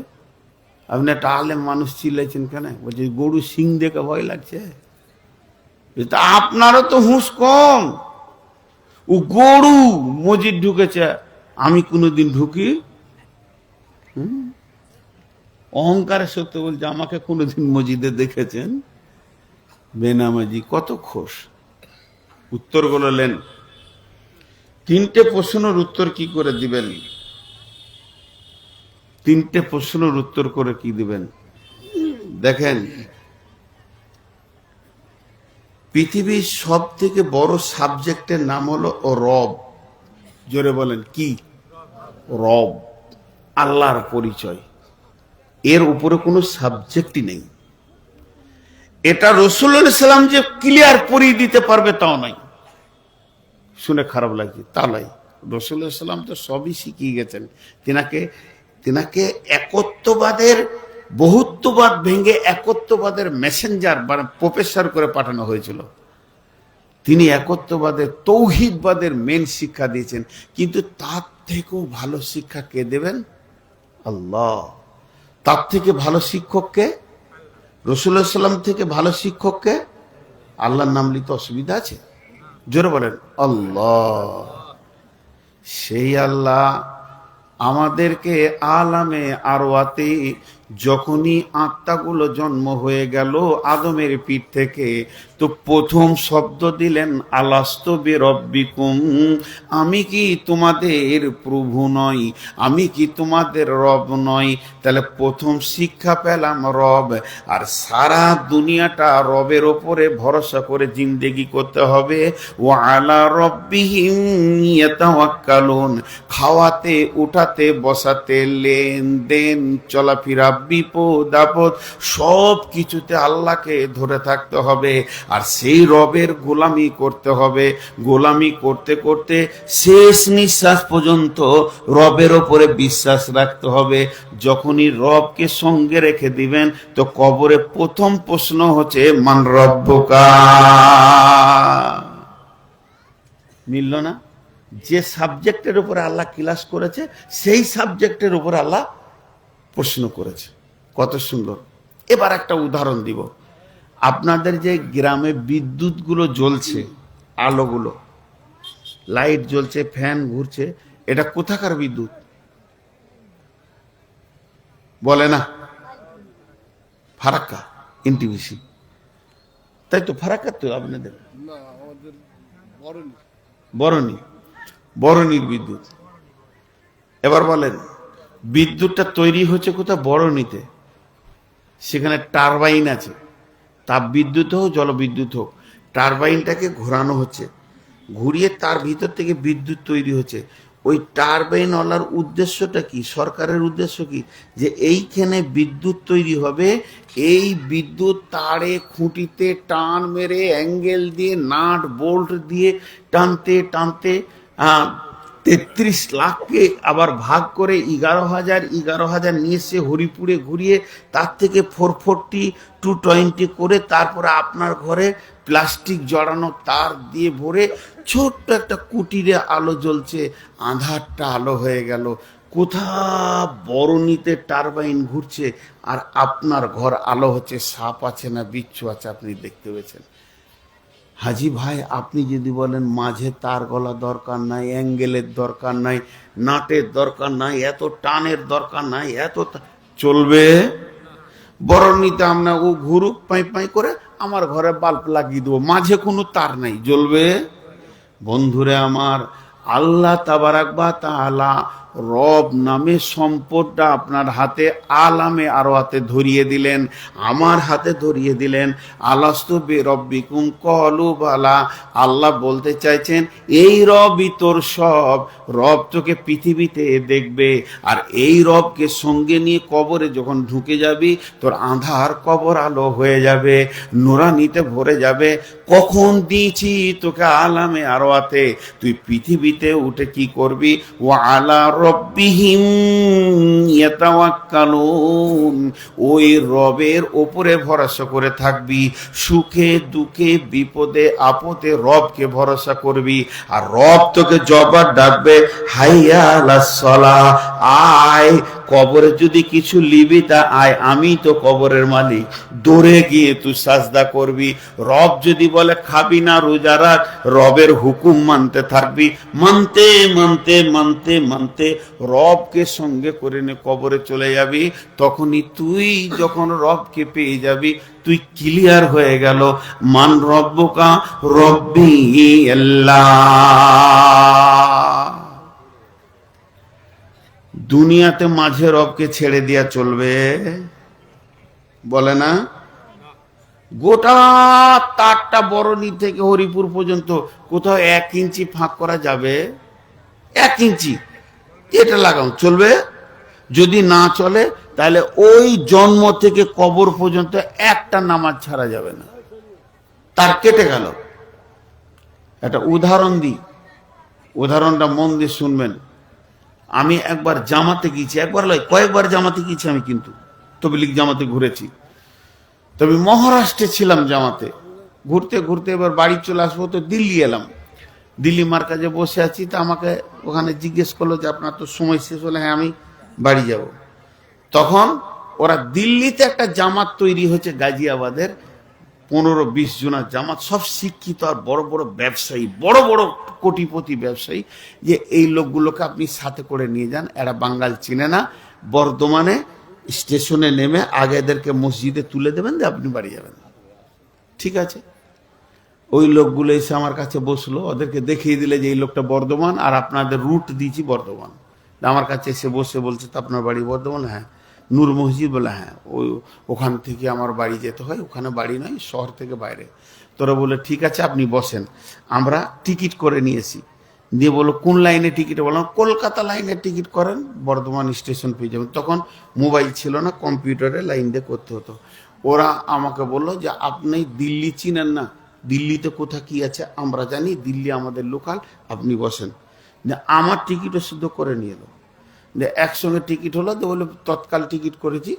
আপনি একটা আলেম মানুষ চিল্লাইছেন কেন? বলছে গরু সিং দেখে ভয় লাগছে। তা আপনারও তো হুঁশ কম। ও গরু মসজিদ ঢুকেছে, আমি কোনোদিন ঢুকি? অহংকারের সত্য বলছে, আমাকে কোনোদিন মসজিদে দেখেছেন? বেনামাজি কত খোশ। উত্তরগুলো নেন। তিনটে প্রশ্নের উত্তর কি করে দিবেন? তিনটে প্রশ্নের উত্তর করে কি দিবেন দেখেন। পৃথিবীর সব থেকে বড় সাবজেক্টের নাম হলো রব। জোরে বলেন কি? রব, আল্লাহর পরিচয়। এর উপরে কোনো সাবজেক্টই নেই। এটা রাসূলুল্লাহ সাল্লাম যে ক্লিয়ার পড়িয়ে দিতে পারবে তাও নাই। শুনে খারাপ লাগছে, তা নাই। রাসূলুল্লাহ সাল্লাম তো সবই শিখিয়ে গেছেন। তিনাকে একত্ববাদের, বহুত্ববাদ ভেঙে একত্ববাদের মেসেঞ্জার বা প্রফেসর করে পাঠানো হয়েছিল। তিনি একত্ববাদের, তৌহিদবাদের মেন শিক্ষা দিয়েছেন। কিন্তু তার থেকেও ভালো শিক্ষা কে দেবেন? আল্লাহ। তার থেকে ভালো শিক্ষককে? রাসূলুল্লাহ সাল্লাম থেকে ভালো শিক্ষককে? আল্লাহর নাম নিতে অসুবিধা আছে? জোরে বলেন আল্লাহ। সেই আল্লাহ আমাদেরকে আলামে আরওয়াতে যখনই আত্মাগুলো জন্ম হয়ে গেল আদমের পিঠ থেকে, তো প্রথম শব্দ দিলেন আলাস্তু বিরব্বিকুম, আমি কি তোমাদের প্রভু নই? আমি কি তোমাদের রব নই? তাহলে প্রথম শিক্ষা পেলাম রব। আর সারা দুনিয়াটা রবের ওপরে ভরসা করে জিন্দেগি করতে হবে। ও আলা রব্বিহিম ইয়াতাওয়াক্কালুন, খাওয়াতে উঠাতে বসাতে লেনদেন চলাফেরা বিপদ আপদ সব কিছুতে আল্লাহকে ধরে থাকতে হবে। আর সেই রবের গোলামি করতে হবে। গোলামি করতে করতে শেষ নিঃশ্বাস পর্যন্ত রবের ওপরে বিশ্বাস রাখতে হবে। যখনই রবকে সঙ্গে রেখে দিবেন তো কবরে প্রথম প্রশ্ন হচ্ছে মান রব্বুকা। মিলল না? যে সাবজেক্টের উপরে আল্লাহ ক্লাস করেছে সেই সাবজেক্টের উপর আল্লাহ প্রশ্ন করেছে। কত সুন্দর। এবার একটা উদাহরণ দিব। আপনাদের যে গ্রামে বিদ্যুৎগুলো জ্বলছে, আলোগুলো, লাইট জ্বলছে, ফ্যান ঘুরছে, এটা কোথাকার বিদ্যুৎ? বলে না? ফারাক্কা, এনটিপিসি। তাই তো, ফারাক্কা তো আপনাদের বরণীর বিদ্যুৎ। এবার বলেন, বিদ্যুৎটা তৈরি হচ্ছে কোথায়? বরণীতে। সেখানে টারবাইন আছে, তাপ বিদ্যুৎ হোক জলবিদ্যুৎ হোক, টারবাইনটাকে ঘোরানো হচ্ছে, ঘুরিয়ে তার ভিতর থেকে বিদ্যুৎ তৈরি হচ্ছে। ওই টারবাইনওয়ালার উদ্দেশ্যটা কি? সরকারের উদ্দেশ্য কি? যে এইখানে বিদ্যুৎ তৈরি হবে, এই বিদ্যুৎ তারে খুঁটিতে টান মেরে অ্যাঙ্গেল দিয়ে নাট বোল্ট দিয়ে টানতে টানতে 33 লাখকে আবার ভাগ করে 11,000 নিয়ে এসে হরিপুরে ঘুরিয়ে তার থেকে 440 220 করে তারপরে আপনার ঘরে প্লাস্টিক জড়ানো তার দিয়ে ভরে ছোট্ট একটা কুটিরে আলো জ্বলছে, আঁধারটা আলো হয়ে গেল। কোথা বরণীতে টারবাইন ঘুরছে আর আপনার ঘর আলো হচ্ছে। সাপ আছে না বিচ্ছু আছে আপনি দেখতে পেয়েছেন। হাজি ভাই, আপনি যদি বলেন মাঝে তার গলা দরকার নাই, অ্যাঙ্গেলের দরকার নাই, নাটের দরকার নাই, এত টানের দরকার নাই, এত চলবে? বরণীতে আমরা ও ঘুরুক পাই পাই করে আমার ঘরে বাল্ব লাগিয়ে দেবো, মাঝে কোনো তার নাই, জ্বলবে? বন্ধুরে আমার, আল্লাহ তাবারাক ওয়া তাআলা রব নামে সম্পদটা আপনার হাতে আলামে আরওয়াতে ধরিয়ে দিলেন, আমার হাতে ধরিয়ে দিলেন। আলাস্তু বিরব্বিকুম ক্বালু বালা। আল্লাহ বলতে চাইছেন এই রবই তোর সব। রব তোকে পৃথিবীতে দেখবে, আর এই রবকে সঙ্গে নিয়ে কবরে যখন ঢুকে যাবি তোর আঁধার কবর আলো হয়ে যাবে, নুরানিতে ভরে যাবে। কখন দিয়েছি তোকে আলামে আরওয়াতে? তুই পৃথিবীতে উঠে কি করবি? ওয়া আলা রব্বিহিম ইয়াতাওয়াক্কালুন, ওই রবের ওপরে ভরসা করে থাকবি। সুখে দুঃখে বিপদে আপদে রবকে ভরসা করবি। আর রব তোকে জবার ডাকবে, হাইয়া আলাস সালাহ, আয় কবরে যদি কিছু লিবি তা আয়, আমি তো কবরের মালিক, দৌড়ে গিয়ে তুই সাজদা করবি। রব যদি বলে খাবি না, রোজা রাখ, রবের হুকুম মানতে থাকবি। মানতে মানতে মানতে মানতে রবকে সঙ্গে করে নে কবরে চলে যাবি। তখনই তুই যখন রবকে পেয়ে যাবি, তুই ক্লিয়ার হয়ে গেল মান রব্বুকা, রব্বি আল্লাহ। দুনিয়াতে মাঝে রবকে ছেড়ে দেয়া চলবে? বলে না। গোটা তারটা বরণী থেকে হরিপুর পর্যন্ত কোথাও 1 ইঞ্চি ফাঁক করা যাবে? 1 ইঞ্চি এটা লাগাও চলবে? যদি না চলে তাহলে ওই জন্ম থেকে কবর পর্যন্ত একটা নামাজ ছাড়া যাবে না, তার কেটে গেল। একটা উদাহরণ দিই, উদাহরণটা মন দিয়ে শুনবেন। আমি একবার জামাতে গিয়েছি, একবার নয় কয়েকবার জামাতে গিয়েছি আমি, কিন্তু তবলিগ জামাতে ঘুরেছি। তবে মহারাষ্ট্রে ছিলাম জামাতে, ঘুরতে ঘুরতে এবার বাড়ি চলে আসবো, তো দিল্লি এলাম। দিল্লি মার্কাজে বসে আছি, তো আমাকে ওখানে জিজ্ঞেস করলো যে আপনার তো সময় শেষ হলে। হ্যাঁ, আমি বাড়ি যাব। তখন ওরা দিল্লিতে একটা জামাত তৈরি হয়েছে গাজিয়াবাদের, 15-20 জনের জামাত, সব শিক্ষিত আর বড় বড় ব্যবসায়ী, বড় বড় কোটিপতি ব্যবসায়ী। যে এই লোকগুলোকে আপনি সাথে করে নিয়ে যান, এরা বাঙ্গাল চিনে না, বর্ধমানে স্টেশনে নেমে আগে এদেরকে মসজিদে তুলে দেবেন, দিয়ে আপনি বাড়ি যাবেন। ঠিক আছে। ওই লোকগুলো এসে আমার কাছে বসলো, ওদেরকে দেখিয়ে দিলে যে এই লোকটা বর্ধমান, আর আপনাদের রুট দিয়েছি বর্ধমান। আমার কাছে এসে বসে বলছে, তো আপনার বাড়ি বর্ধমান? হ্যাঁ। নূর মসজিদ? বলে হ্যাঁ। ওখান থেকে আমার বাড়ি যেতে হয়, ওখানে বাড়ি নয়, শহর থেকে বাইরে। তোরা বলে ঠিক আছে আপনি বসেন, আমরা টিকিট করে নিয়েছি। দিয়ে বলো কোন লাইনে টিকিট? বললাম কলকাতা লাইনে টিকিট করেন, বর্ধমান স্টেশন পেয়ে যাবেন। তখন মোবাইল ছিল না, কম্পিউটারে লাইন দিয়ে করতে হতো। ওরা আমাকে বললো যে আপনি দিল্লি চিনেন না, দিল্লিতে কোথা কি আছে আমরা জানি, দিল্লি আমাদের লোকাল, আপনি বসেন। আমার টিকিটও শুদ্ধ করে নিয়ে এলো, যে একসঙ্গে টিকিট হলো। তো বলে তৎকাল টিকিট করেছি,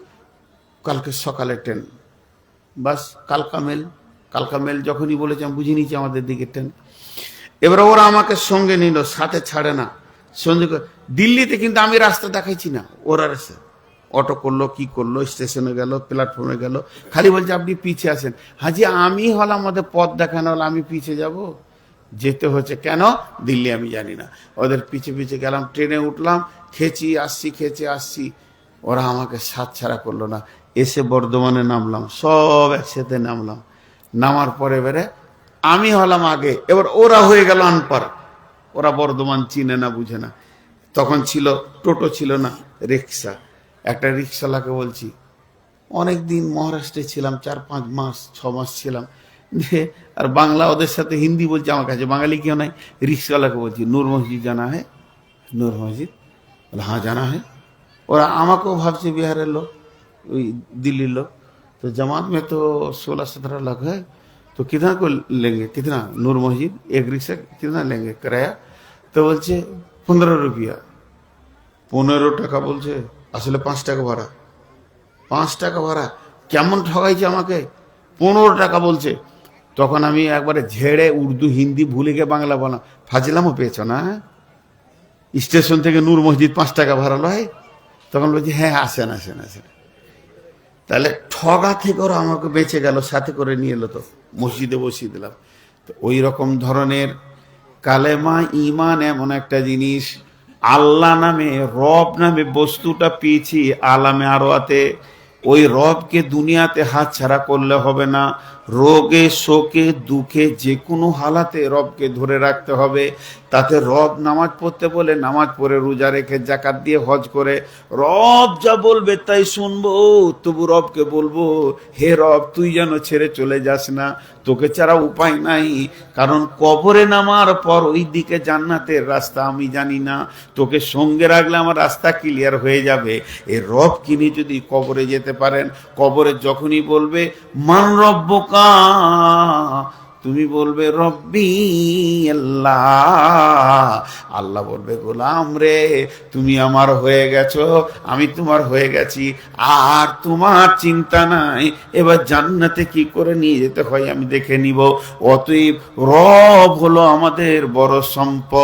কালকে সকালে ট্রেন, বাস কালকা মেল। কালকা মেল যখনই বলেছে আমি বুঝে নিয়েছি আমাদের দিকে ট্রেন। এবার ওরা আমাকে সঙ্গে নিল, সাথে ছাড়ে না, সঙ্গে দিল্লিতে। কিন্তু আমি রাস্তা দেখাইছি না, ওরা এসে অটো করলো, কি করলো, স্টেশনে গেল, প্ল্যাটফর্মে গেল, খালি বলছে আপনি পিছিয়ে আসেন। হাজি আমি হলাম আমাদের পথ দেখানো, হলো আমি পিছিয়ে যাব? যেতে হচ্ছে কেন দিল্লি আমি জানি না। ওদের পিছে পিছে গেলাম, ট্রেনে উঠলাম, খেয়েছি আসছি, খেয়েছি আসছি। ওরা আমাকে সাথ ছাড়া করলো না। এসে বর্ধমানে নামলাম, সব একসাথে নামলাম। নামার পরে বেড়ে আমি হলাম আগে, এবার ওরা হয়ে গেল আনপার। ওরা বর্ধমান চিনে না, বুঝে না। তখন ছিল টোটো, ছিল না রিক্সা। একটা রিক্সাওয়ালাকে বলছি, অনেক দিন মহারাষ্ট্রে ছিলাম, 4-5 মাস 6 মাস ছিলাম, আর বাংলা ওদের সাথে হিন্দি বলছে, আমার কাছে বাঙালি কেউ নাই। রিক্সাওয়ালাকে বলছি নূর মসজিদ জানা হয়? নূর মসজিদ? বলে হ্যাঁ জানা হয়। ওরা আমাকেও ভাবছে বিহারের লোক, ওই দিল্লির लोग। तो जमात में तो 16-17 लाख है, तो कितना को लेंगे, कितना? नूर मस्जिद एक रिक्शा कितना लेंगे किराया? तो बोलছে 15 रुपया। 15 টাকা বলছে, আসলে 5 টাকা ভাড়া। 5 টাকা ভাড়া? কেমন ঠগাইছে আমাকে, 15 টাকা বলছে। তখন আমি একবারে ঝেড়ে উর্দু হিন্দি ভুলে গিয়ে বাংলা বললাম, ফাজিলামও পেয়েছ না? স্টেশন থেকে নূর মসজিদ 5 টাকা ভাড়া লয়? তখন বলছি হ্যাঁ আসেন আসেন আসেন। তাহলে ঠগা থেকে ওরা আমাকে বেঁচে গেল, সাথে করে নিয়ে এলো, তো মসজিদে বসিয়ে দিলাম। তো ওই রকম ধরনের কালেমা ইমান এমন একটা জিনিস, আল্লাহ নামে, রব নামে বস্তুটা পেয়েছি আলামে আরওয়াতে। ওই রবকে দুনিয়াতে হাত ছাড়া করলে হবে না। রোগে শোকে দুঃখে যে কোনো হালাতে রবকে ধরে রাখতে হবে। তাতে রব নামাজ পড়তে বলে নামাজ পড়ে, রোজা রেখে, জাকাত দিয়ে, হজ করে, রব যা বলবে তাই শুনবো। তবু রবকে বলবো, হে রব তুই যেন ছেড়ে চলে যাস না, তোকে ছাড়া উপায় নাই। কারণ কবরে নামার পর ওই দিকে জান্নাতের রাস্তা আমি জানি না, তোকে সঙ্গে রাখলে আমার রাস্তা ক্লিয়ার হয়ে যাবে। এই রব কিনে যদি কবরে যেতে পারেন, কবরে যখনই বলবে মান রব্বুকা, তুমি বলবে রব্বি আল্লাহ। আল্লাহ বলবে গোলাম রে তুমি আমার হয়ে গেছো, আমি তোমার হয়ে গেছি, আর তোমার চিন্তা নাই। এবার জান্নাতে কি করে নিয়ে যেতে হয় আমি দেখে নিব। অতএব রব হলো আমাদের বড় সম্পদ।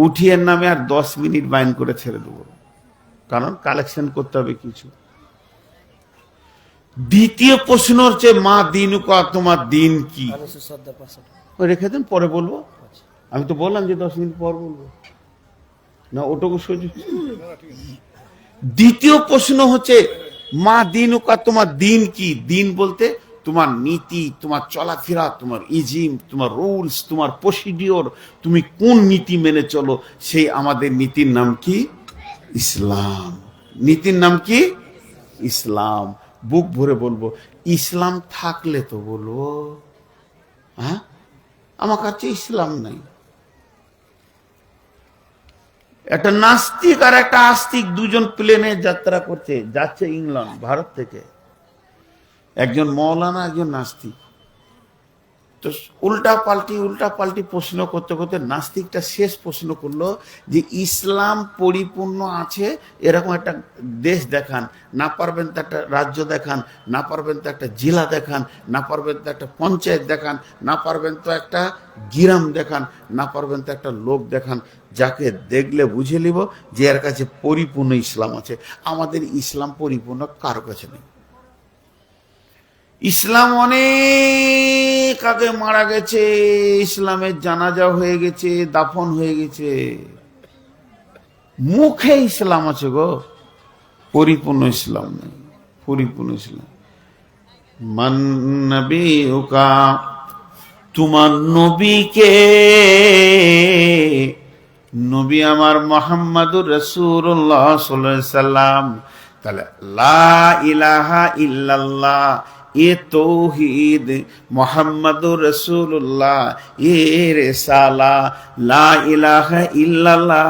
উঠিয়ের নামে আর 10 মিনিট বাইন করে ছেড়ে দেবো, কারণ কালেকশন করতে হবে কিছু। দ্বিতীয় প্রশ্ন হচ্ছে মা দিনুকা, তোমার দিন কি? ওই রেখে দেন, পরে বলবো। আমি তো বললাম যে 10 মিনিট পর বলবো না, ওটুকু সুযোগ। দ্বিতীয় প্রশ্ন হচ্ছে মা দিনুকা, তোমার দিন কি? দিন বলতে তোমার নীতি, তোমার চলাফেরা, তোমার ইজিম, তোমার রুলস, তোমার প্রসিডিওর, তুমি কোন নীতি মেনে চলো, সেই আমাদের নীতির নাম কি? ইসলাম। নীতির নাম কি? ইসলাম। বুক ভরে বলবো ইসলাম থাকলে তো বলবো। হ্যাঁ, আমার কাছে ইসলাম নাই। একটা নাস্তিক আর একটা আস্তিক দুজন প্লেনে যাত্রা করছে, যাচ্ছে ইংল্যান্ড, ভারত থেকে। একজন মৌলানা, একজন নাস্তিক। তো উল্টা পাল্টি প্রশ্ন করতে করতে নাস্তিকটা শেষ প্রশ্ন করলো যে ইসলাম পরিপূর্ণ আছে এরকম একটা দেশ দেখান, না পারবেন তো একটা রাজ্য দেখান, না পারবেন তো একটা জেলা দেখান, না পারবেন তো একটা পঞ্চায়েত দেখান, না পারবেন তো একটা গ্রাম দেখান, না পারবেন তো একটা লোক দেখান, যাকে দেখলে বুঝে নিব যে এর কাছে পরিপূর্ণ ইসলাম আছে। আমাদের ইসলাম পরিপূর্ণ কারো কাছে নেই। ইসলাম অনেক আগে মারা গেছে, ইসলামের জানাজা হয়ে গেছে, দাফন হয়ে গেছে, মুখে ইসলাম আছে গো, পরিপূর্ণ ইসলাম নেই। পরিপূর্ণ ইসলাম। মান নবিউকা, তোমার নবীকে? নবী আমার মুহাম্মাদুর রাসূলুল্লাহ সাল্লাল্লাহু আলাইহি সাল্লাম। তাহলে লা ইলাহা ইল্লাল্লাহ এ তৌহিদ, মুহাম্মাদুর রাসূলুল্লাহ এ रिसाला, ला इलाहा इल्लल्लाह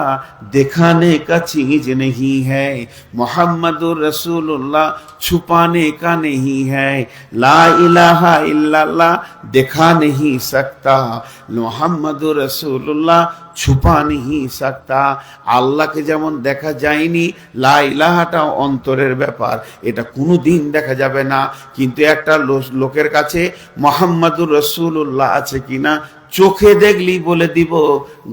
दिखाने का चीज नहीं है, मुहम्मदुर रसूलुल्लाह छुपाने का नहीं है, ला इलाहा इल्लल्लाह दिखा नहीं सकता, मुहम्मदुर रसूलुल्लाह छुपा नहीं सकता। আল্লাহকে যেমন দেখা যায়নি, লা ইলাহাটা অন্তরের ব্যাপার, এটা কোনোদিন দেখা যাবে না। কিন্তু একটা লোকের কাছে মুহাম্মাদুর রাসূলুল্লাহ আছে কিনা চোখে দেখলি বলে দিব।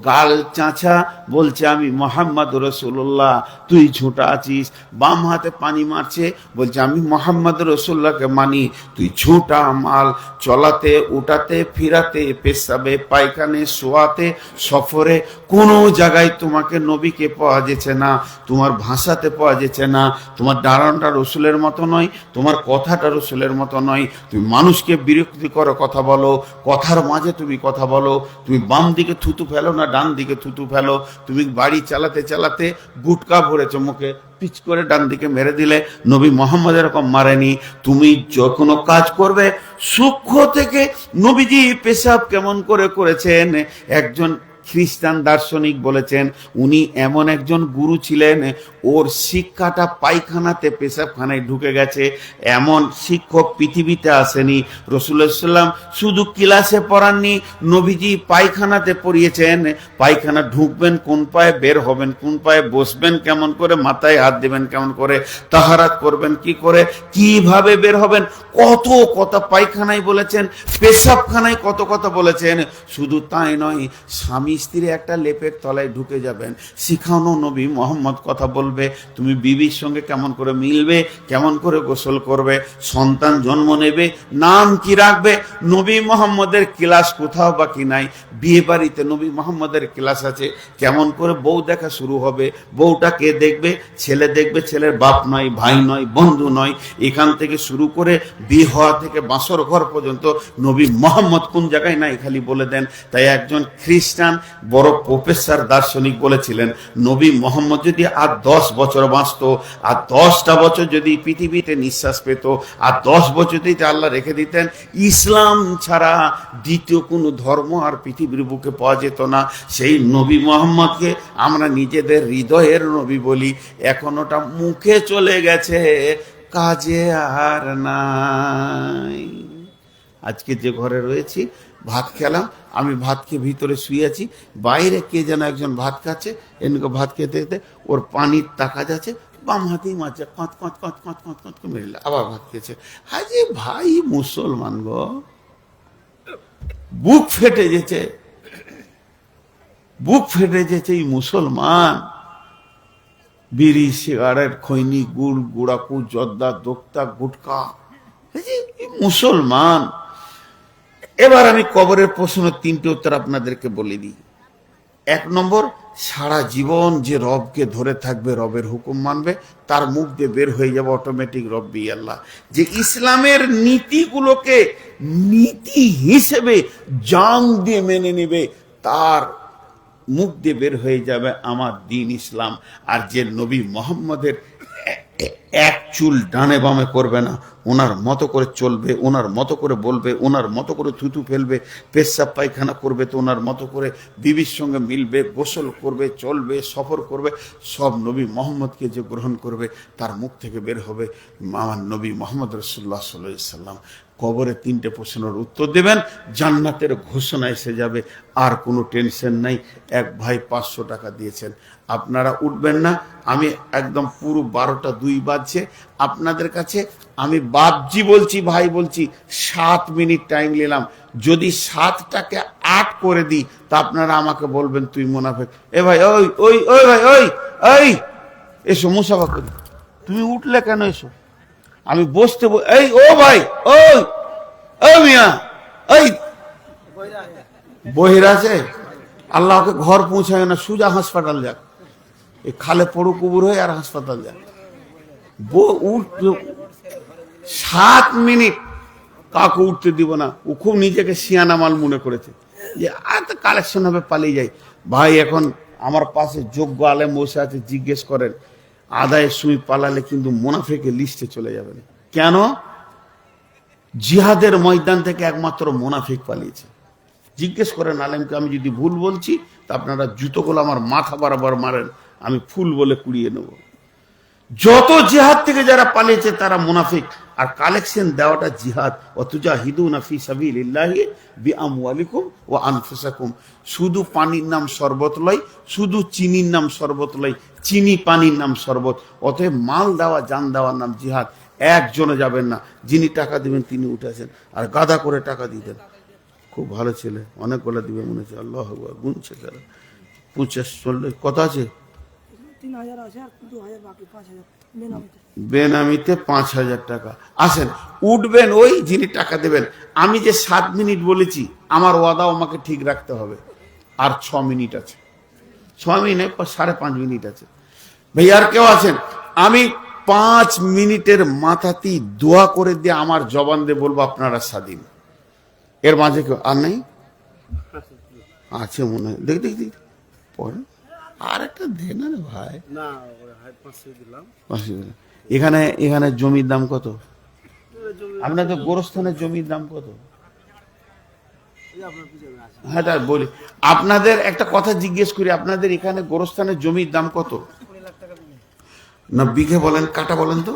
গাল চাঁচা বলছে আমি মুহাম্মাদুর রাসূলুল্লাহ, তুই ঝোঁটা আছিস। বাম হাতে পানি মারছে, বলছে আমি মুহাম্মাদুর রাসূলুল্লাহকে মানি, তুই ঝোঁটা মাল। চলাতে, উঠাতে, ফিরাতে, পেশাবে, পায়খানে, শোয়াতে, সফরে, কোনো জায়গায় তোমাকে নবীকে পাওয়া যেছে না, তোমার ভাষাতে পাওয়া যেছে না। তোমার দাঁড়ানটা রসুলের মতো নয়, তোমার কথাটা রসুলের মতো নয়। তুমি মানুষকে বিরক্তিকর কথা বলো, কথার মাঝে তুমি কথা বলো, তুমি বাম দিকে থুতু ফেলো না ডান দিকে থুতু ফেলো, তুমি বাড়ি চালাতে চালাতে গুটকা ভরেছো মুখে, পিচ করে ডান দিকে মেরে দিলে। নবী মোহাম্মদ এরকম মারেনি। তুমি যখন কাজ করবে সূক্ষ্ম থেকে, নবীজি পেশাব কেমন করে করেছেন, একজন খ্রিস্টান দার্শনিক বলেছেন উনি এমন একজন গুরু ছিলেন, ওর শিক্ষাটা পায়খানাতে পেশাবখানায় ঢুকে গেছে। এমন শিক্ষক পৃথিবীতে আসেনি। রাসূলুল্লাহ সাল্লাল্লাহু আলাইহি ওয়াসাল্লাম শুধু ক্লাসে পড়াননি, নবীজি পায়খানাতে পড়িয়েছেন। পায়খানা ঢুকবেন কোন পায়ে, বের হবেন কোন পায়ে, বসবেন কেমন করে, মাথায় হাত দেবেন কেমন করে, তাহারাত করবেন কি করে, কিভাবে বের হবেন, কত কথা পায়খানায় বলেছেন, পেশাবখানায় কত কথা বলেছেন। শুধু তাই নয়, স্বামী স্ত্রী একটা লেপের তলায় ঢুকে যাবেন, শিখানো নবী মোহাম্মদ কথা বলবে। তুমি বিবির সঙ্গে কেমন করে মিলবে, কেমন করে গোসল করবে, সন্তান জন্ম নেবে, নাম কি রাখবে, নবী মোহাম্মদের ক্লাস কোথাও বাকি নাই। বিয়ে বাড়িতে নবী মোহাম্মদের ক্লাস আছে। কেমন করে বউ দেখা শুরু হবে, বউটা কে দেখবে, ছেলে দেখবে, ছেলের বাপ নয়, ভাই নয়, বন্ধু নয়। এখান থেকে শুরু করে বিয়ে হওয়া থেকে বাসর ঘর পর্যন্ত নবী মোহাম্মদ কোন জায়গায় নাই খালি বলে দেন। তাই একজন খ্রিস্টান বড় প্রফেসর দার্শনিক বলেছিলেন, নবী মোহাম্মদ যদি আর 10 বছর বাঁচত, আর 10টা বছর যদি পৃথিবীতে নিঃশ্বাস পেত, আর 10 বছর যদি আল্লাহ রেখে দিতেন, ইসলাম ছাড়া দ্বিতীয় কোনো ধর্ম আর পৃথিবীর বুকে পাওয়া যেত না। সেই নবী মোহাম্মদকে আমরা নিজেদের হৃদয়ের নবী বলি। এখন ওটা মুখে চলে গেছে, কাজে আর নাই। আজকে যে ঘরে রয়েছি, ভাত খেলাম, আমি ভাত খেয়ে ভিতরে শুয়ে আছি, বাইরে কে যেন একজন ভাত খাচ্ছে, এনকে ভাত খেতে খেতে ওর পানির তাকা যাচ্ছে, বাম হাতেই মারছে, কাঁত কাঁত কাঁত কাঁত কাঁত কাঁত করে মেরে আবার ভাত খেয়েছে। হাজি ভাই মুসলমান গো, বুক ফেটে যেছে। বুক ফেটে যেছে এই মুসলমান, বিড়ি সিগারেট খৈনি গুড় গুড়াকু জর্দা দোক্তা গুটকা, এই মুসলমান। এবার আমি কবরের প্রশ্ন তিনটে উত্তর আপনাদেরকে বলে দিই। এক নম্বর, সারা জীবন যে রবকে ধরে থাকবে, রবের হুকুম মানবে, তার মুখ দিয়ে বের হয়ে যাবে অটোমেটিক রব্বি আল্লাহ। যে ইসলামের নীতিগুলোকে নীতি হিসেবে জান দিয়ে মেনে নেবে, তার মুখ দিয়ে বের হয়ে যাবে আমার দিন ইসলাম। আর যে নবী মোহাম্মদের এক চুল ডানে বামে করবে না, ওনার মতো করে চলবে, ওনার মতো করে বলবে, ওনার মতো করে থুতু ফেলবে, পেশাব পায়খানা করবে তো ওনার মতো করে, বিবির সঙ্গে মিলবে, গোসল করবে, চলবে, সফর করবে, সব নবী মোহাম্মদকে যে গ্রহণ করবে তার মুখ থেকে বের হবে আমার নবী মোহাম্মদ রাসূলুল্লাহ সাল্লাল্লাহু আলাইহি ওয়াসাল্লাম। কবরে তিনটে প্রশ্নের উত্তর দেবেন, জান্নাতের ঘোষণা এসে যাবে, আর কোনো টেনশন নাই। এক ভাই 500 টাকা দিয়েছেন, আপনারা উঠবেন না, আমি একদম পুরো 12টা 2 বাজছে আপনাদের কাছে আমি বাপজি বলছি, ভাই বলছি, 7 মিনিট টাইম নিলাম। যদি 7টাকে 8 করে দিই তা আপনারা আমাকে বলবেন তুই মুনাফিক। এ ভাই, ওই ওই ওই ভাই, ওই ওই এসো মুসাফা করি। তুমি উঠলে কেন? এসো, আমি বসতে এই ও ভাই, ওই ও মিয়া, ওই বহিরা আছে, আল্লাহকে ঘর পৌঁছায় না, সুজা হাসপাতাল যাক, এই খালে পড়ু কুবুর হয়ে আর হাসপাতাল যাক। 7 মিনিট কাউকে উঠতে দিব না। ও খুব নিজেকে সিয়ানা মাল মনে করেছে যে আর তো কালেকশন হবে, পালিয়ে যাই। ভাই এখন আমার পাশে যোগ্য আলেম বসে আছে, জিজ্ঞেস করেন, আদায় সুই পালালে কিন্তু মুনাফিকের লিস্টে চলে যাবেন। কেন? জিহাদের ময়দান থেকে একমাত্র মুনাফিক পালিয়েছে। জিজ্ঞেস করেন আলেমকে, আমি যদি ভুল বলছি তা আপনারা জুতোগুলো আমার মাথা বরাবর মারেন, আমি ফুল বলে কুড়িয়ে নেব। যত জিহাদ থেকে যারা পালিয়েছে তারা মুনাফিক। আর কালেকশন দেওয়াটা জিহাদ। ওয়াতুজাহিদুনা ফি সাবিলিল্লাহি বিআমওয়ালিকুম ওয়া আনফুসাকুম। শুধু পানির নাম শরবত লয়, শুধু চিনির নাম শরবত লয়, চিনি পানির নাম শরবত। অতএব মাল দেওয়া জান দেওয়ার নাম জিহাদ। একজনে যাবেন না, যিনি টাকা দিবেন তিনি উঠেছেন, আর গাদা করে টাকা দিতেন। খুব ভালো ছেলে, অনেকগুলো দিবে মনে হচ্ছে। আল্লাহ আকবার, গুনছে তারা 50 চললে কত আছে? 3000 আছে আর 2000 বাকি, 5000 বেনামিতে 5000 টাকা। আসেন, উঠবেন ওই যিনি টাকা দেবেন। আমি যে 7 মিনিট বলেছি, আমার ওয়াদাও আমাকে ঠিক রাখতে হবে। আর 6 মিনিট আছে, 6 মিনিট 5.5 মিনিট আছে। ভাই আর কেউ আছেন? আমি 5 মিনিটের মাথাতেই দোয়া করে দিয়ে আমার জবান দিয়ে বলবো আপনারা স্বাধীন। এর মাঝে কেউ আর নেই? আছে মনে হয়, দেখ দেখ দেখ পরে আর একটা দে না রে ভাই। না, 500 দিলাম। এখানে এখানে জমির দাম কত? আপনাদের গোরস্থানের জমির দাম কত? হ্যাঁ তাই বলি, আপনাদের একটা কথা জিজ্ঞেস করি, আপনাদের এখানে গোরস্থানের জমির দাম কত? 20 লাখ টাকা দিলেন। না বিঘে বলেন, কাটা বলেন তো,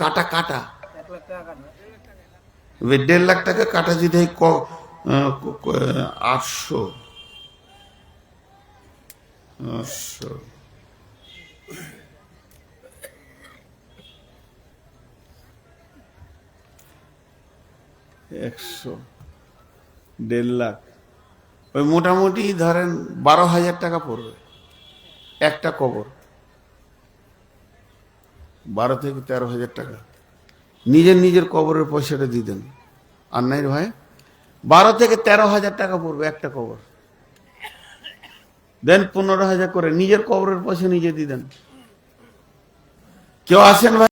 কাটা কাটা 1 লাখ টাকা কাটবে। 1.5 লাখ টাকা কাটা যদি হয় 800 100 1.5 লাখ, ওই মোটামুটি ধরেন 12,000 টাকা পড়বে একটা কবর। 12 থেকে 13,000 টাকা নিজের নিজের কবরের পয়সাটা দিয়ে দেন। আর নাই ভাই, 12 থেকে 13,000 টাকা পড়বে একটা কবর। দেন 15,000 করে নিজের কবরের পয়সা নিজে দিয়ে দেন। কেউ আসেন ভাই?